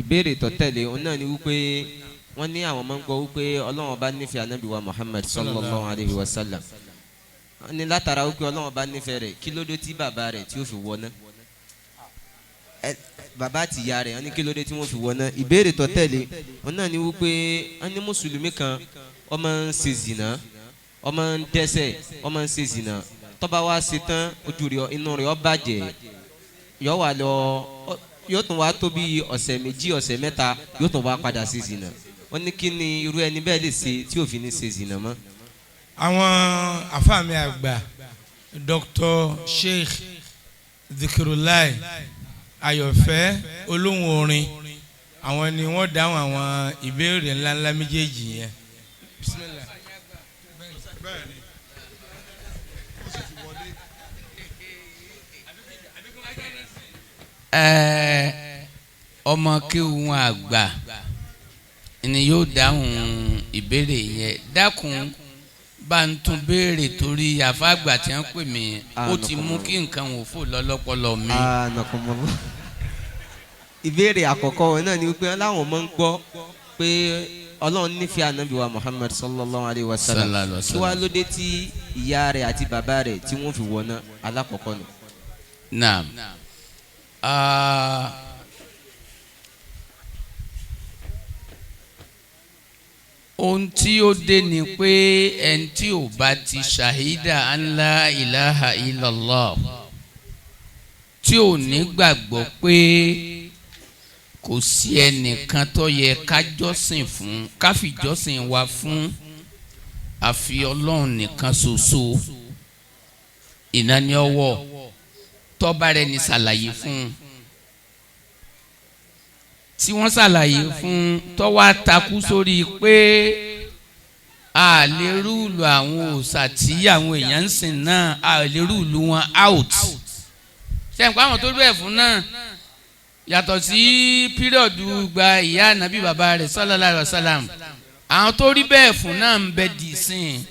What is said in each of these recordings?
ìbéèrè tó tẹ̀lé òun náà ni wípé wọ́n ní àwọn máa ń gbọ́ wípé Ọlọ́run bá nífẹ̀ẹ́ Ànábì wa Muhammad sallallahu alayhi wa sallam. wọ́n ní látara wípé Ọlọ́run bá nífẹ̀ẹ́ rẹ̀ kí ló dé tí bàbá rẹ̀ tí ó fi wọná. bàbá àti ìyá rẹ̀ wọ́n ní kí ló dé tí wọ́n fi wọná. ìbéèrè tó tẹ̀lé òun náà ni wípé wọ́n ní mùsùlùmí kan ó máa ń ṣe zìnà ó máa ń dẹ́ṣẹ̀ ó máa ń ṣe zìnà tó bá wá ṣe tán ojú rẹ̀ inú rẹ̀ ó bàjẹ́ yóò wá lọ yóò tún wá tó bí ọ̀sẹ̀ méjì ọ̀sẹ̀ mẹ́ta yóò tún wá padà ṣe zìnà. wọ́n ní kí ni irú ẹni bẹ́ẹ̀ lè ṣe tí òfin ní ṣe zìnà mọ́. àwọn àfàmì àgbà Dr. Sheikh Dhikrullah Ayọ̀fẹ́ Olohun Orin àwọn ni wọ́n dáhùn àwọn ìbéèrè ńláńlá méjèèjì yẹn. ọmọ kéwù wọn àgbà ni yóò dáhùn ìbéèrè yẹn. dákun bá ń tún béèrè torí àfàgbà tí wọ́n pè mí ó ti mú kí nǹkan wò fò lọ́lọ́pọlọ mi. ìbéèrè àkọ́kọ́ wọn náà ni wípé láwọn máa ń gbọ́ pé Ọlọ́run nífẹ̀ẹ́ Ànábì wa Muhammad sallallahu alayhi wa sallam kí wàá lóde tí ìyá rẹ̀ àti bàbá rẹ̀ tí wọ́n fi wọná alákọ̀ọ́kọ́ nù. naam ohun tí ó dé ni pé ẹni tí ò bá ti ṣàhídà an la ilaha illallah tí ò ní gbàgbọ́ pé kò sí ẹnìkan tó yẹ ká jọ́sìn fún ká fi jọ́sìn wa fún àfi Ọlọ́run nìkan ṣoṣo ìnáni ọwọ́ tọ́ba rẹ̀ ní ṣàlàyé fún tí wọ́n ṣàlàyé fún tọ́wọ́ takú sórí pé a lè rúùlù àwọn òòṣà tí àwọn èèyàn ń sìn náà a lè rúùlù wọn out sẹ́yìn pé àwọn tó bẹ̀ fún náà yàtọ̀ sí pírọ̀dù gba ìyá ànábì bàbá rẹ̀ sallallahu alaihi wasallam àwọn tó rí bẹ́ẹ̀ fún náà ń bẹ dì sìn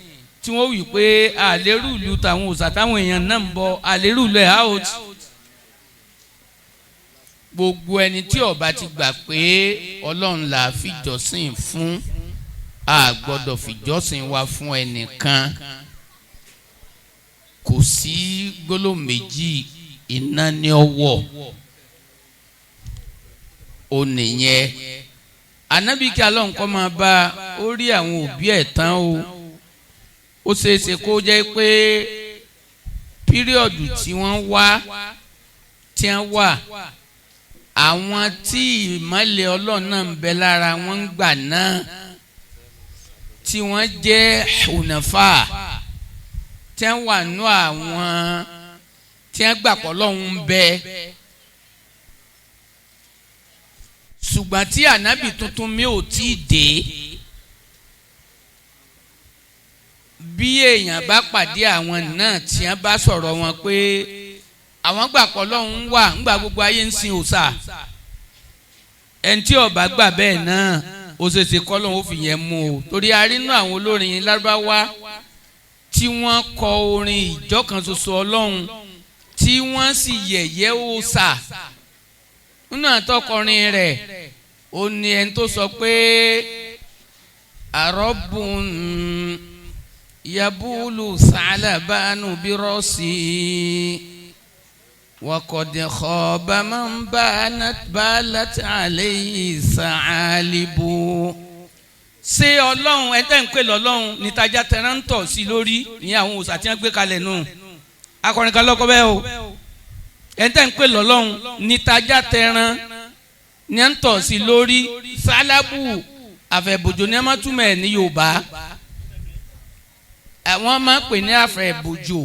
tí wọ́n wí pé a lè rúùlù tàwọn òòṣà táwọn èèyàn náà ń bọ a lè rúùlù ẹ̀ out. gbogbo ẹni tí ó bá ti gbà pé Ọlọ́run là fìjọsìn fún a gbọ́dọ̀ fìjọsìn wa fún ẹnìkan kò sí gbólóhùn méjì iná ní ọwọ́ ó nìyẹn Ànábì kí Ọlọ́run kó máa bá ó rí àwọn òbí ẹ̀ tán ó ṣeéṣe kó jẹ́ pé píríọ̀dù tí wọ́n wà àwọn tí ìmọ̀lẹ̀ Ọlọ́run náà ń bẹ lára wọn ń gbà náà tí wọ́n jẹ́ Hudhaefah tí wọ́n wà nú àwọn tí wọ́n gbà pé Ọlọ́run ń bẹ ṣùgbọ́n tí ànábì tuntun mi ò tí ì dé bí èèyàn bá pàdé àwọn náà tí wọ́n bá sọ̀rọ̀ wọn pé àwọn gbà pé Ọlọ́run wà ńgbà gbogbo ayé ń sin òòṣà ẹni tí ó bá gbà bẹ́ẹ̀ náà ó ṣeéṣe k'Ọlọ́run ó fi yẹn mú o torí a rí nínú àwọn olórin Lárúbáwá tí wọ́n kọ orin ìjọ kan ṣoṣo Ọlọ́run tí wọ́n sì yẹ̀yẹ́ òòṣà nínú àtọkọrin rẹ̀ ó ní ẹni tó sọ pé àrọ́bùn yabulu sàlábàánù bírọ́ọ̀sì. وقد خاب من بالت عليه ثعالب. ṣé Ọlọ́run ẹ̀ tẹ́ ń pè lọ́lọ́run ní tajà tẹran ń tọ̀ sí lórí ní àwọn òòṣà tí wọ́n gbé kalẹ̀ nù akọrin kan lọ́kọ́ bẹ́ẹ̀ o ẹ̀ tẹ́ ń pè lọ́lọ́run ní tajà tẹran ní ń tọ̀ sí lórí sálábù àfẹ̀bòjò ní ẹ̀ má túmọ̀ ẹ̀ ní Yorùbá wọ́n máa ń pè ní àfẹ̀bòjò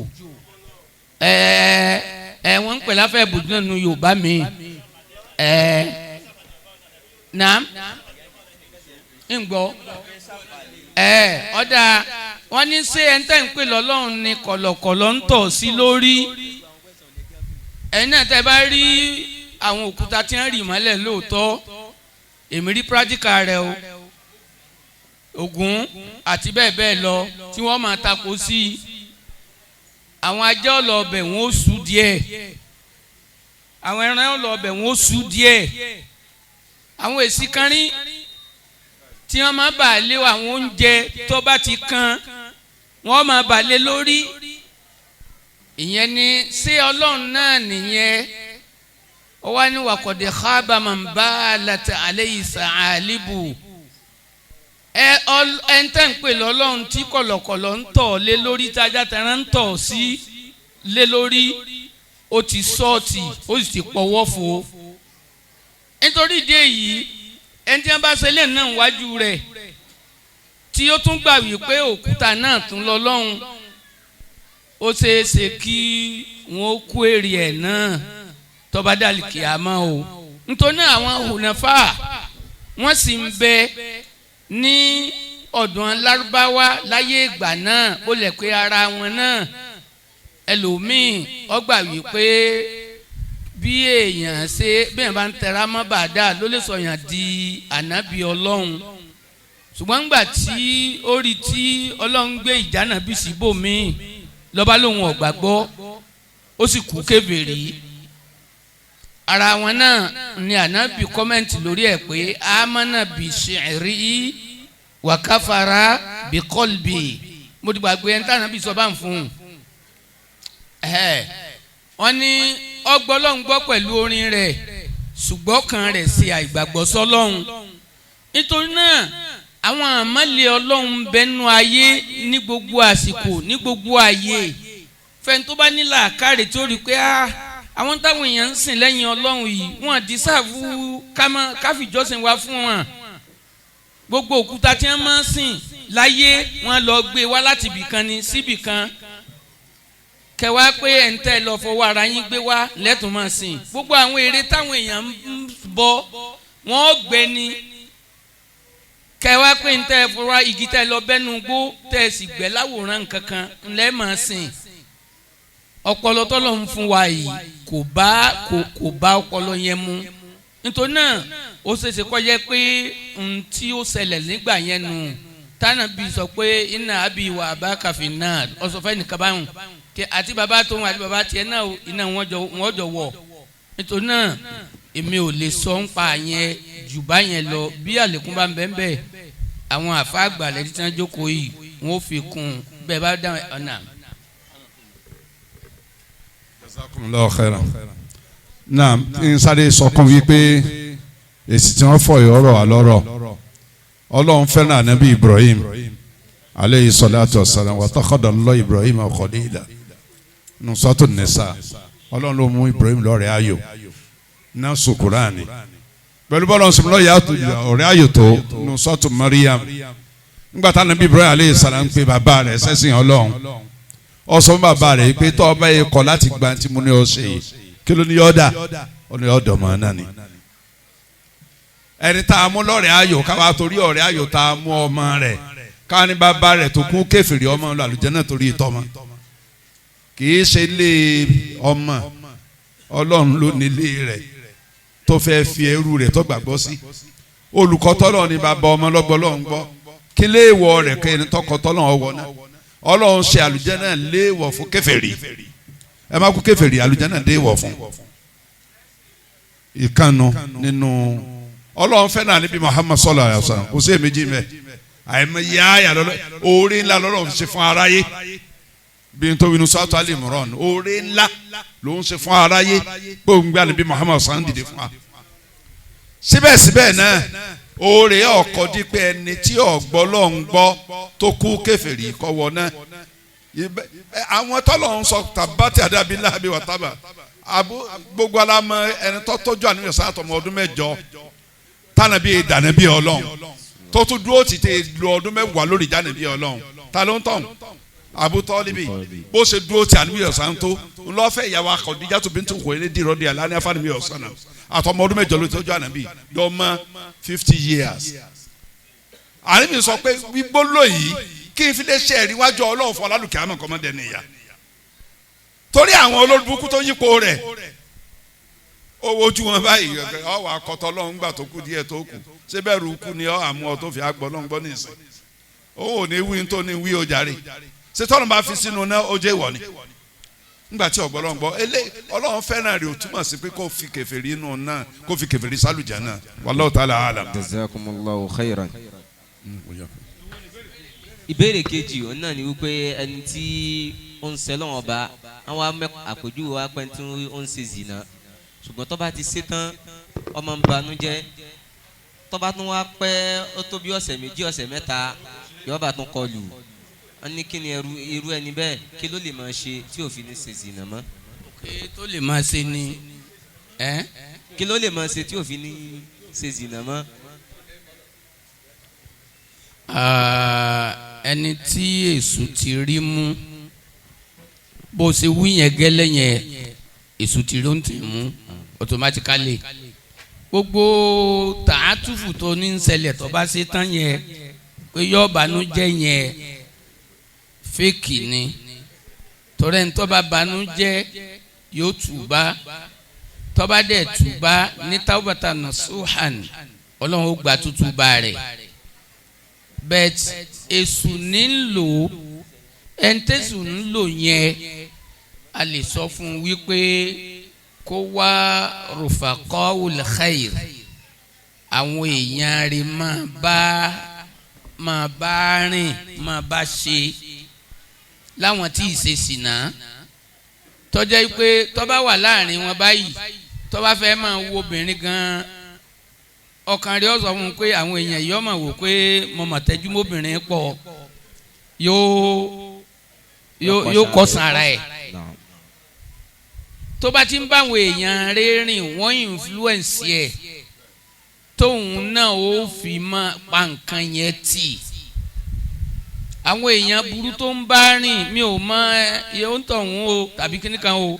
wọ́n ń pè láfẹ́ ìbùdó náà nu Yorùbá mi naam ń gbọ́ ọ̀dà wọ́n ní ṣé ẹ̀ ń tẹ́ ń pè lọ́lọ́run ní kọ̀lọ̀kọ̀lọ̀ ń tọ̀ sí lórí ẹ̀yin náà tẹ́ bá rí àwọn òkúta tí wọ́n rì mọ́lẹ̀ lóòótọ́ èmi rí practical rẹ o Ògún àti bẹ́ẹ̀ bẹ́ẹ̀ lọ tí wọ́n máa tako sí i àwọn ajá ọlọ́ọ̀bẹ̀ wọn ó sú díẹ̀ àwọn ẹran ọlọ́ọ̀bẹ̀ wọn ó sú díẹ̀ àwọn èsì kan rí tí wọ́n máa bà lé àwọn oúnjẹ tó bá ti kan wọ́n máa bà lé lórí. ìyẹn ni ṣé ọlọ́run náà nìyẹn ó wá ní wàkọ̀dé khaba man balat alayhi sa'alibu. ẹ ń tẹ́ ń pè lọ́lọ́run tí kọ̀lọ̀kọ̀lọ̀ ń tọ̀ lé lórí tájà tẹ̀rán ń tọ̀ sí lé lórí ó ti sọ́ọ̀tì ó sì ti pọ̀wọ́ fò. nítorí ìdí èyí ẹni tí wọ́n bá ṣe lè náà wájú rẹ̀ tí ó tún gbà wípé òkúta náà tún lọ lọ́hùn ó ṣeé ṣe kí wọ́n kú èrè ẹ̀ náà tó bá dàlí kíámà o. nítorí náà àwọn hùnàfà wọ́n sì ń bẹ ní ọ̀dọ̀ Lárúbáwá láyé ìgbà náà ó lè pé ara wọn náà ẹlòmíì ó gbà wípé bí èèyàn ṣe bí èèyàn bá ń tẹra mọ́ bàdá ló lè sọ̀yàn di ànábì ọlọ́run. ṣùgbọ́n ńgbà tí ó rí tí ọlọ́run gbé ìjánabi síbòmíì lọ́ba lòun ò gbàgbọ́ ó sì kú kèfèrí. ara wọn náà ni ànábì kọ́mẹ́ǹtì lórí ẹ̀ pé amánà bí shi'ri wa kafara bí qalbi. mo ti gbàgbé ẹni tí ànábì sọ bá ń fún un. wọ́n ní ọgbọ́lọ́hún gbọ́ pẹ̀lú orin rẹ̀ ṣùgbọ́n kan rẹ̀ ṣe àìgbàgbọ́ sọ́lọ́hún. nítorí náà àwọn àmàlẹ́ ọlọ́run bẹnu ayé ní gbogbo àsìkò ní gbogbo ààyè. fẹ́ni tó bá ní làákàrè tó rí pé àwọn táwọn èèyàn ń sìn lẹ́yìn ọlọ́run yìí wọ́n dísàfù káfíjọ́sìn wá fún wọn. gbogbo òkúta tí wọ́n máa ń sìn láyé wọ́n lọ gbé wá láti ibìkan ní síbìkan. kẹwàá pé ẹ̀ ń tẹ́ lọ fọwọ́ ara yín gbé wá lẹ́tùn máa sìn. gbogbo àwọn ère táwọn èèyàn ń bọ wọ́n gbẹ ni. kẹwàá pé ń tẹ́ fọwọ́ igi tẹ́ lọ bẹ́nu gbó tẹ́ sì gbẹ́ láwòrán kankan ńlẹ́ máa sìn. ọpọlọ tọ́lọ̀ ń fún wa yìí kò bá ọpọlọ yẹn mu. nítorí náà ó ṣeéṣe kó jẹ́ pé ohun tí ó ṣẹlẹ̀ nígbà yẹn nù tánàbí sọ pé inna abi wa abaka finnar ọ̀sọ̀fẹ́ nìkan báwọn àti bàbá tó wọn àti bàbá tiẹ̀ náà iná wọn jọ wọ̀. nítorí náà èmi ò lè sọ ń pa yẹn jù bá yẹn lọ bí àlékún bá ń bẹ́ẹ̀ bẹ́ẹ̀ àwọn àfa àgbàlẹ̀ tí wọ́n jókòó yìí wọ́n fi kún bẹ́ẹ̀ bá dáhùn ọ̀nà. jazakumullahu khairan. náà n sáré sọkún wípé èsì tí wọ́n fọ̀ yọ̀rọ̀ àlọ́rọ̀ ọlọ́run fẹ́ràn ànábì Ibrahim aleyhi salatu wa salam wa takhada Allah Ibrahim khalila nusatu nisa ọlọ́run ló mú Ibrahim lọ́rẹ̀ ayò náà sukuraani pẹ̀lú bọ́lá ọ̀sùn lọ́ọ̀yà ọ̀rẹ́ ayò tó nusatu Maryam ńgbà tá ànábì Ibrahim aleyhi salam ń pe bàbá rẹ̀ sẹ́sìn ọlọ́run ó sọ fún bàbá rẹ̀ pé tọ́ ọba yìí kọ̀ láti gba tí mo ní ọ ṣe yìí kí ló ní yọ̀ọ́dà ó ní ọ̀dọ̀ mọ́ náà ni ẹni tá a mú lọ́rẹ̀ ayò káwa torí ọ̀rẹ́ ayò tá a mú ọmọ rẹ̀ ká ní bàbá rẹ̀ tó kún kèfèrí ọmọ lọ àlùjánnà torí ìtọ́mọ kì í ṣe ilé ọmọ ọlọ́run ló nílé rẹ̀ tó fẹ́ fi ẹrú rẹ̀ tó gbàgbọ́ sí olùkọ́ tọ́lọ̀ ní bàbá ọmọ lọ́gbọ́ lọ́hún gbọ́ kí léèwọ̀ rẹ̀ kí ẹni tọkọ tọ́lọ̀ ọwọ́ náà ọlọ́run ṣe àlùjánnà léèwọ̀ fún kèfèrí ẹ má kú kèfèrí àlùjánnà léèwọ̀ fún ìkànnù nínú ọlọ́run fẹ́ náà níbi Muhammad sallallahu alaihi wasallam kò sí èméjì mẹ́ àìmọ yáàyà lọ́lọ́ oore ńlá lọ́lọ́run ṣe fún aráyé bí n tó wínú sọ́tọ̀ Al-Imran oore ńlá ló ń ṣe fún aráyé pé òun gbé níbi Muhammad sallallahu dìde fún wa. síbẹ̀síbẹ̀ náà oore ọkọ̀ dípẹ́ ẹni tí ọ̀gbọ́ lọ́ ń gbọ́ tó kú kèfèrí kọ́wọ́ náà àwọn tọ́lọ̀ ń sọ tàbátì àdàbí láàbí wàtábà gbogbo alámọ ẹni tó tọ́jú àníyàn sátọmọ ọdún mẹ́jọ tànàbí ìdànàbí Ọlọ́run tó tún dúró ti tẹ lu ọdún mẹ́wàá lórí ìdànàbí Ọlọ́run ta ló ń tọ̀ Abu Tọ́líbì bó ṣe dúró ti àníyàn sáńtó ńlọ́fẹ̀ ìyàwó Khadijatu bintu Khuwaylid dìrọ̀ di àlàní afánàbí ọ̀sán náà àtọmọ ọdún mẹ́jọ ló tọ́jú ànàbí lọ́mọ 50 years. àníbi sọ pé gbígbóló yìí kí n fi lè ṣe ẹ̀rí wájú Ọlọ́run fún ọlálùkẹ́ àmọ́ kọ́mọdé nìyà torí àwọn olódùbúkú tó yípo rẹ̀ owó ojú wọn báyìí ọwọ́ akọtọ lọ́hún gbà tó kú díẹ̀ tó kù síbẹ̀ rúkú ni ọ àmú ọ tó fi àgbọ̀ lọ́hún gbọ́ nìsín owó ò ní wí tó ní wí ojàre ṣé tọ́lọ́ bá fi sínú náà ó jẹ́ ìwọ ni nígbà tí ọ̀gbọ́n gbọ́ Ọlọ́run fẹ́ràn rẹ̀ ò túmọ̀ sí pé kó fi kèfèrí inú náà kó fi kèfèrí sálùjá náà wallahu ta'ala alam. jazakumullahu khairan. ìbéèrè kejì òun náà ni wípé ẹni tí ó ń sẹ́lọ̀ ọba àwọn àpèjúwe wa pẹ́ tí ó ń ṣe zìnà ṣùgbọ́n tó bá ti ṣe tán ọmọ ń banújẹ́ tó bá tún wá pẹ́ ó tó bí ọ̀sẹ̀ méjì ọ̀sẹ̀ mẹ́ta yóò bá tún kọlù wọ́n ní kí ni irú ẹni bẹ́ẹ̀ kí ló lè máa ṣe tí ò fi ní ṣe zìnà mọ́. kí tó lè máa ṣe ni kí ló lè máa ṣe tí ò fi ní ṣe zìnà mọ́. ẹni tí èṣù ti rí mú bó ṣe wí yẹn gẹ́lẹ́ yẹn èṣù ti rí ó ń tì mú automatically gbogbo tààtùfù tó ní ń ṣẹlẹ̀ tó bá ṣe tán yẹn pé yóò bànújẹ́ yẹn fake ni torí ẹni tó bá bànújẹ́ yóò tùbá tó bá dẹ̀ tùbá ní tawbata nasuhan Ọlọ́run ó gba tútùbá rẹ̀ bet èṣù nílò ẹ̀ńtẹ́sù nílò yẹn a lè sọ fún wípé kó wá rufaqaul khair àwọn èèyàn rẹ̀ máa bá rìn máa bá ṣe láwọn tí ì ṣe sìnà tọ́jẹ́ pé tó bá wà láàrin wọn báyìí tó bá fẹ́ máa wo obìnrin gan ọkàn rẹ̀ ó sọ fún un pé àwọn èèyàn yìí ó máa wò pé mo mà tẹ́jú mọ́bìnrin pọ̀ yóò kọsàn ara ẹ̀ tó bá ti ń bá àwọn èèyàn rẹ̀ rìn wọ́n influence ẹ̀ tóun náà ó fi máa pa nǹkan yẹn tì àwọn èèyàn burú tó ń bá rìn mi ò mọ iye ó ń tọ̀hún o tàbí kíní kan o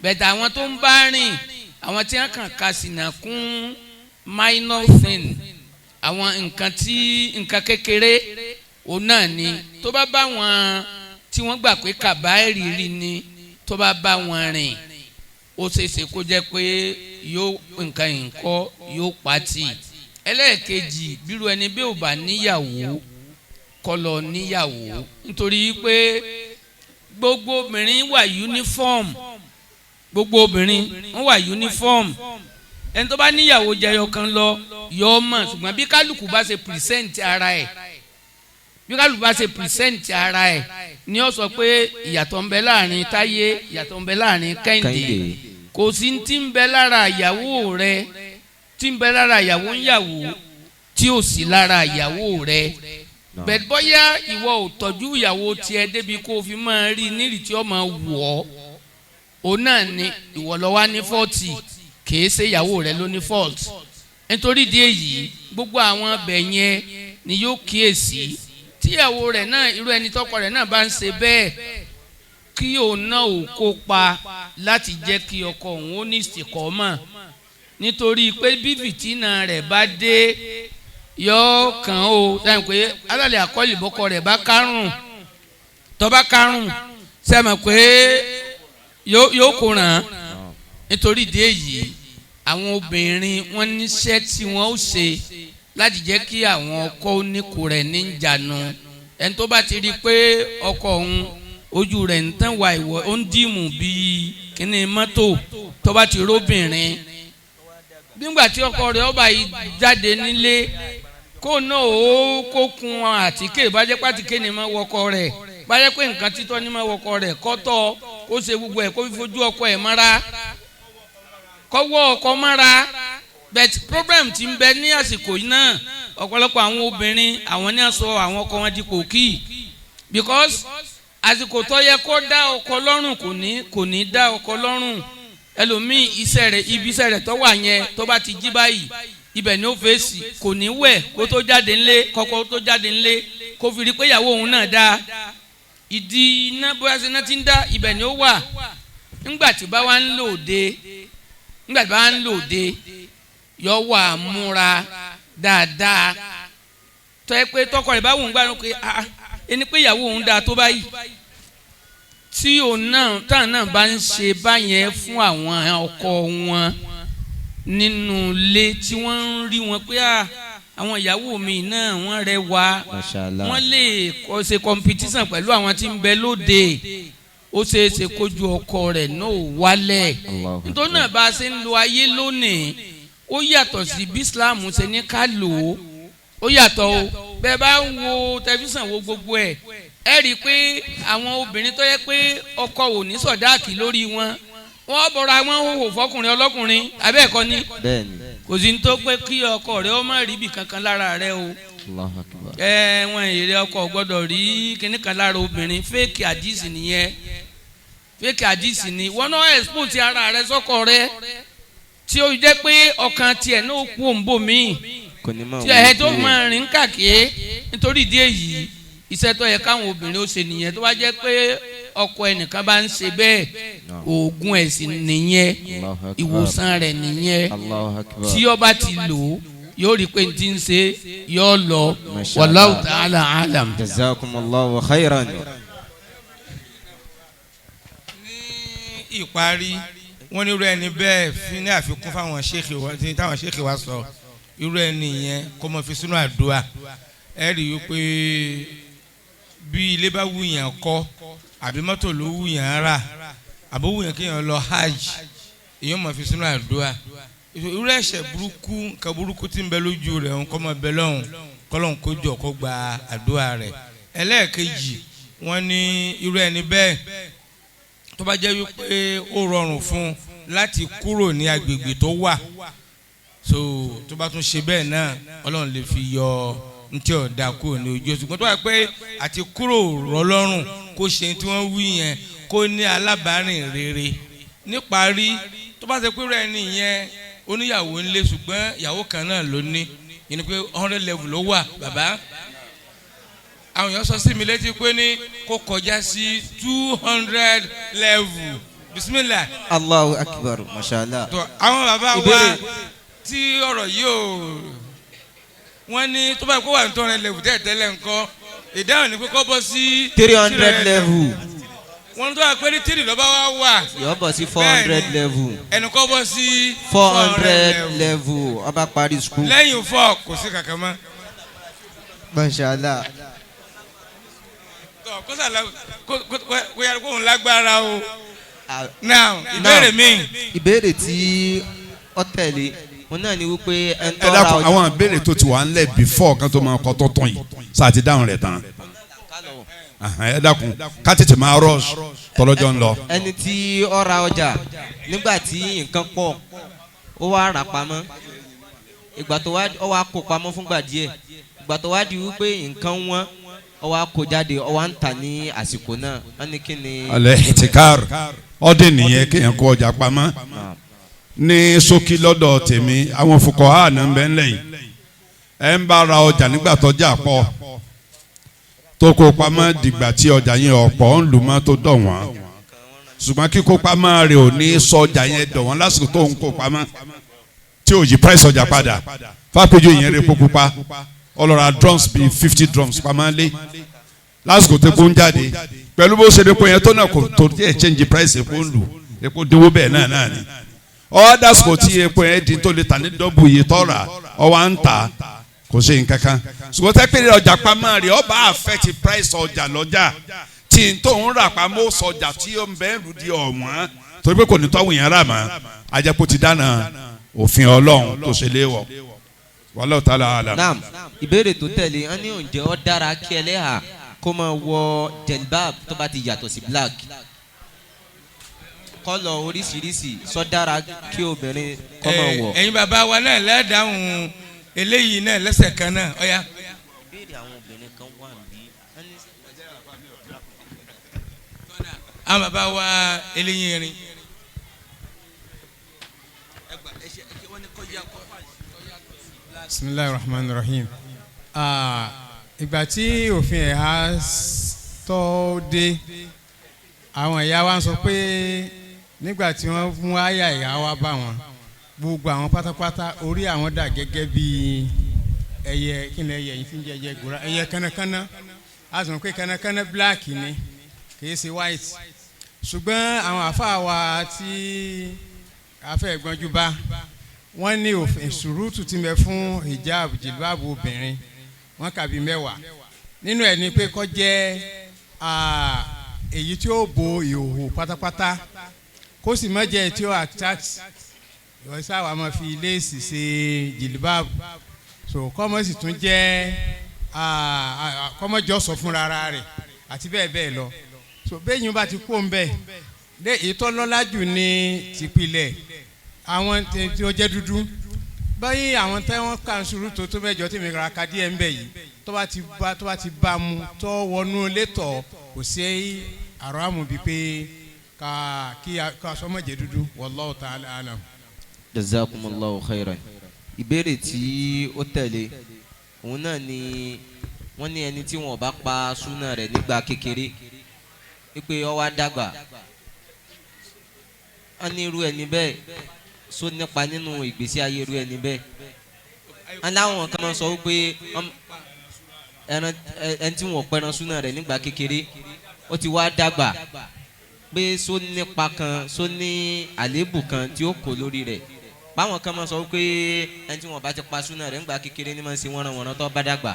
bẹ̀tẹ̀ àwọn tó ń bá rìn àwọn tí wọ́n kàn ka sínà kún minor thing àwọn nǹkan kékeré òun náà ni tó bá bá wọn tí wọ́n gbà pé kàbáyèrè rí ni tó bá bá wọn rìn ó ṣeéṣe kó jẹ́ pé yóò nǹkan ìkọ́ yóò pàtì ẹlẹ́ẹ̀kejì bírú ẹni bí ò bá níyàwó kọlọ níyàwó nítorí pé gbogbo obìnrin wà uniform gbogbo obìnrin wọ́n wà uniform ẹni tó bá níyàwó jẹyọ kan lọ yọ ọmọ ṣùgbọ́n bí kálukú bá ṣe present ara ẹ̀ bí kálukú bá ṣe present ara ẹ̀ ni ó sọ pé ìyàtọ̀ ń bẹ láàrin táyé ìyàtọ̀ ń bẹ láàrin kẹ́hìndé kò sí ti ń bẹ lára ìyàwó rẹ tí ń bẹ lára ìyàwó ń yàwó tí ò sí lára ìyàwó rẹ bẹ́ẹ̀ bóyá ìwọ ò tọ́jú ìyàwó tiẹ̀ débi kó o fi máa rí nírì tí ó máa wọ̀ ọ́ òun náà ni ìwọ ló wà ní fọ́ọ̀tì kìí ṣe ìyàwó rẹ ló ní fault nítorí ìdí èyí gbogbo àwọn ọbẹ̀ yẹn ni yóò kíyèsí tíyàwó rẹ̀ náà irú ẹni tọkọ rẹ̀ náà bá ń ṣe bẹ́ẹ̀ kí òun náà ò kópa láti jẹ́ kí ọkọ òun ó ní ìsìkọ́mọ̀ nítorí pé bí fìtínà rẹ̀ bá dé yọ kàn ó dáhùn pé alálẹ̀ àkọlì bọ́kọ rẹ̀ bá kárùn tó bá kárùn sẹ́mi pé yóò kó ràn án nítorí ìdí èyí àwọn obìnrin wọn níṣẹ́ tí wọ́n ó ṣe láti jẹ́ kí àwọn ọkọ oníkù rẹ̀ ní ìjànú ẹni tó bá ti rí i pé ọkọ òun ojú rẹ̀ ń tán wà ìwọ ó ń dìmú bíi kíní mọ́tò tó bá ti róbìnrin nígbà tí ọkọ rẹ̀ ọba yìí jáde nílé kó náà ó kó kun àtíkè bá jẹ́ pàtíkè ní ma wọkọ rẹ̀ bá jẹ́ pé nǹkan títọ́ ní ma wọkọ rẹ̀ kọ́tọ́ kó ṣe gbogbo ẹ̀ kó fi fojú ọkọ ẹ̀ mọ́ra kọ́wọ́ ọkọ mọ́ra but problem ti ń bẹ ní àsìkò yìí náà ọ̀pọ̀lọpọ̀ àwọn obìnrin àwọn ní àṣọ àwọn ọkọ wọn di pòkì because àsìkò tó yẹ kó dá ọkọ lọ́rùn kò ní dá ọkọ lọ́rùn ẹlòmíì ibi iṣẹ́ rẹ̀ tó wà yẹn tó bá ti jí báyìí ibẹ̀ ni ó fèsì kò ní wẹ̀ kó tó jáde ńlé kọ́kọ́ tó jáde ńlé kó fi rí pé ìyàwó òun náà dá ìdí iná bóyá sí iná ti ń dá ibẹ̀ ni ó wà ńgbà tí bá wà ń lòde yọ wà múra dáadáa tó yẹ pé tọkọ rẹ̀ bá wù ń gbà pé ẹni pé ìyàwó òun dáa tó báyìí tí òun náà táwọn náà bá ń ṣe báyẹn fún àwọn ọkọ wọn nínú ilé tí wọ́n ń rí wọn pé àwọn ìyàwó mi náà wọ́n rẹwà wọ́n lè ṣe competition pẹ̀lú àwọn tí ń bẹ lóde ó ṣeé ṣe kójú ọkọ rẹ̀ náà wálẹ̀ nítorí náà bá a ṣe ń lo ayé lónìí ó yàtọ̀ sí bí Islam ṣe ní ká lò ó yàtọ̀ o bẹ́ẹ̀ bá ń wo tẹlifíṣàn wo gbogbo ẹ̀ ẹ rí i pé àwọn obìnrin tó yẹ pé ọkọ ò ní sọ̀dáàkì lórí wọn wọ́n bọ̀ra wọn hòhò fọkùnrin ọlọ́kùnrin abẹ́ẹ̀kọ́ ni kò sí ní tó pé kí ọkọ rẹ ó má rí ibì kankan lára rẹ o wọn èrè ọkọ gbọ́dọ̀ rí kíní kan lára obìnrin fake àdìsí nìyẹn fake àdìsí ni wọn náà expose ara rẹ sọ́kọ rẹ tí ó jẹ́ pé ọkàn tiẹ̀ náà kú òǹbò míì tí ẹ̀ tó máa rìn kàkíyé nítorí ìdí èyí iṣẹ́ tó yẹ káwọn obìnrin ó ṣe nìyẹn tó bá jẹ́ pé ọkọ ẹnìkan bá ń ṣe bẹ́ẹ̀ oògùn ẹ̀sìn nìyẹn ìwòsàn rẹ̀ nìyẹn tí ó bá ti lò ó yóò rí pé ti ń ṣe yóò lọ wallahu ta'ala alam. jazakumullahu khairan. ní ìparí wọ́n ní irú ẹni bẹ́ẹ̀ fi ní àfikún fáwọn ṣéèkì wa tí táwọn ṣéèkì wa sọ irú ẹni yẹn kó mọ fi sínú àdúrà ẹ rí i pé bí ilé bá wù yàn kọ́ àbí mọ́tò ló wù yàn rà àbó wù yàn kéèyàn lọ hajj èèyàn mọ̀ fi sínú àdúrà irú ẹ̀ṣẹ̀ burúkú nǹkan burúkú tí ń bẹ lójú rẹ̀ ń kọ́ mọ́ bẹ lọ́hùn kọ́lọ́hùn kó jọ kó gba àdúrà rẹ̀ ẹlẹ́ẹ̀kejì wọ́n ní irú ẹni bẹ́ẹ̀ tó bá jẹ́ wípé ó rọrùn fún un láti kúrò ní agbègbè tó wà so tó bá tún ṣe bẹ́ẹ̀ náà Ọlọ́run lè fi yọ ntí ọ̀dà kúrò ní ojú oṣù tó wà pé àti kúrò rọlọ́rùn kó ṣe tí wọ́n wí yẹn kó ní alábàárìn rere níparí tó bá ṣe pé rẹ̀ nìyẹn oníyàwó ńlẹ̀ ṣùgbọ́n ìyàwó kan náà ló ní yẹn pé 100 level ló wà bàbá àwọn èèyàn sọ sí mi létí pé ní kó kọjá sí 200 level bisimilah. Allahu akbar mashallah. àwọn bàbá wa tí ọ̀rọ̀ yìí ò wọ́n ní tó bá kó wà ní 200 level tẹ́lẹ̀ nǹkan ìdáhùn ni pé kó bọ́ sí 300 level. wọ́n tó wà pé ní 3 lọ́ba wa wà. yóò bọ̀ sí 400 level. ẹnu kó bọ́ sí 400 level ọba parí school. lẹ́yìn 4 kò sí kankan mọ́. mashallah. kó sàlá kó yára kó ń lágbára o. now ìbéèrè mi. ìbéèrè tí ó tẹ̀lé wọn náà ni wípé ẹn tó ẹ ra dákun ọjà. àwọn ìbéèrè tó ti wà ńlẹ̀ before kan tó máa kọ́ tọ́tọ́ yìí sáà ti dáhùn rẹ̀ tán ẹ dákun ká tètè máa rush tọ́lọ́jọ́ ń lọ. ẹni tí ó ra ọjà nígbà tí nǹkan pọ̀ ó wá rà pamọ́ ìgbà tó wá ó wá kó pamọ́ fúngbà díẹ̀ ìgbà tó wá di wípé nǹkan wọ́n ó wá kó jáde ó wá ń tà ní àsìkò náà wọ́n ní kí ni. al-ihtikar ọdẹ nìyẹn kéèyàn kó ọjà pamọ́ ní ṣókí lọ́dọ̀ tèmi àwọn fuqaha náà ń bẹ ńlẹ̀ yìí ẹ ń bá ra ọjà nígbà tọ́jà pọ̀ tó kó pamọ́ dìgbà tí ọjà yẹn ọ̀pọ̀ ń lù mọ́ tó dọ̀ wọ́n ṣùgbọ́n kíkó pamọ́ rẹ̀ ò ní sọ ọjà yẹn dọ̀ wọ́n lásìkò tó ń kó pamọ́ tí ò yí price ọjà padà fápéjú yẹn rẹ̀ pupa ọlọ́ra drums bíi 50 drums pamọ́ lé lásìkò tó kó ń jáde pẹ̀lú bó ṣe epo yẹn tó náà kò tó díẹ̀ change price epo ń lù epo dínwó bẹ́ẹ̀ náà ni ọ̀dàsìkò tí epo yẹn di tó lè tà ní dọ́bù yìí tọ́ra ọwọ́ à ń tà kò ṣe nǹkan kan ṣùgbọ́n tẹ́ pé ọjà pamọ́ rẹ̀ ọba affect price ọjà lọ́jà tí n tó ń rà pamọ́ sọjà tí ó ń bẹ́ẹ̀ lù di ọ̀wọ́n torí pé kò ní tọ́wọ́ yẹn rà mọ́ ajẹ́pọ̀ ti dáná òfin ọlọ́run tó ṣe léwọ̀ wallahu ta'ala alam. naam ìbéèrè tó tẹ̀lé wọn ní ǹjẹ́ ó dára kí ẹlẹ́hà kó máa wọ jelbab tó bá ti yàtọ̀ sí black kọ́lọ̀ oríṣiríṣi sọ dára kí obìnrin kó máa wọ̀. ẹ̀yin bàbá wa náà lẹ́ẹ̀dáhùn eléyìí náà lẹ́sẹ̀ kan náà ọ̀ya. ìbéèrè àwọn obìnrin kan wà níbí. àwọn bàbá wa eléyìí rin. bisimilahi rahman rahim ìgbà tí òfin ẹ̀há tó dé àwọn ìyá wa ń sọ pé nígbà tí wọ́n mú àyà ìyá wa bá wọn gbogbo àwọn pátápátá orí àwọn dà gẹ́gẹ́ bí ẹyẹ kí ni ẹyẹ yìí fi ń jẹ ẹyẹ gbòòrà ẹyẹ kánnakánná a sọ pé kánnakánná black ni kìí ṣe white ṣùgbọ́n àwọn àfáà wa tí afẹ́ gbọ́njú bá wọ́n ní òfin ṣùrùtù tí mẹ́ fún hijab jìlbáàbù obìnrin wọ́n kà bí 10 nínú ẹ̀ ni pé kó jẹ́ èyí tí ó bo ìhòòhò pátápátá kó sì má jẹ́ tí ó attach ìwọ sáwà máa fi léèsì ṣe jìlìbáàbù so kọ́mọ sì tún jẹ́ kọ́mọ jọ sọ fúnra rẹ̀ àti bẹ́ẹ̀ bẹ́ẹ̀ lọ so bẹ́ẹ̀yìn bá ti kó ń bẹ̀ dé ìtọ́lọ́lá jù ní tìpilẹ̀ àwọn tí ó jẹ́ dúdú báyìí àwọn tẹ́wọ́n kà ń sùúrù tó mẹ́jọ tí mi ra ka díẹ̀ ń bẹ̀ yìí tó bá ti bá mu tó wọnú létọ̀ kò sí àrọ́àmù bíi pé ká sọmọ̀jẹ̀ dúdú wallahu ta'ala alam. jazakumullahu khairan. ìbéèrè tí ó tẹ̀lé òun náà ni wọ́n ní ẹni tí wọ́n bá pa súnà rẹ̀ nígbà kékeré wípé ó wá dàgbà wọ́n ní irú ẹni bẹ́ẹ̀ só nípa nínú ìgbésí ayé irú ẹni bẹ́ẹ̀ wọ́n láwọn kan máa sọ wípé ẹni tí wọ́n pẹran súnà rẹ̀ nígbà kékeré ó ti wá dàgbà pé só nípa kan só ní àléébù kan tí ó kó lórí rẹ̀ báwọn kan máa sọ wípé ẹni tí wọ́n bá ti pa súnà rẹ̀ nígbà kékeré ní máa ń ṣe wọ́nranwọ̀nran tó bá dàgbà.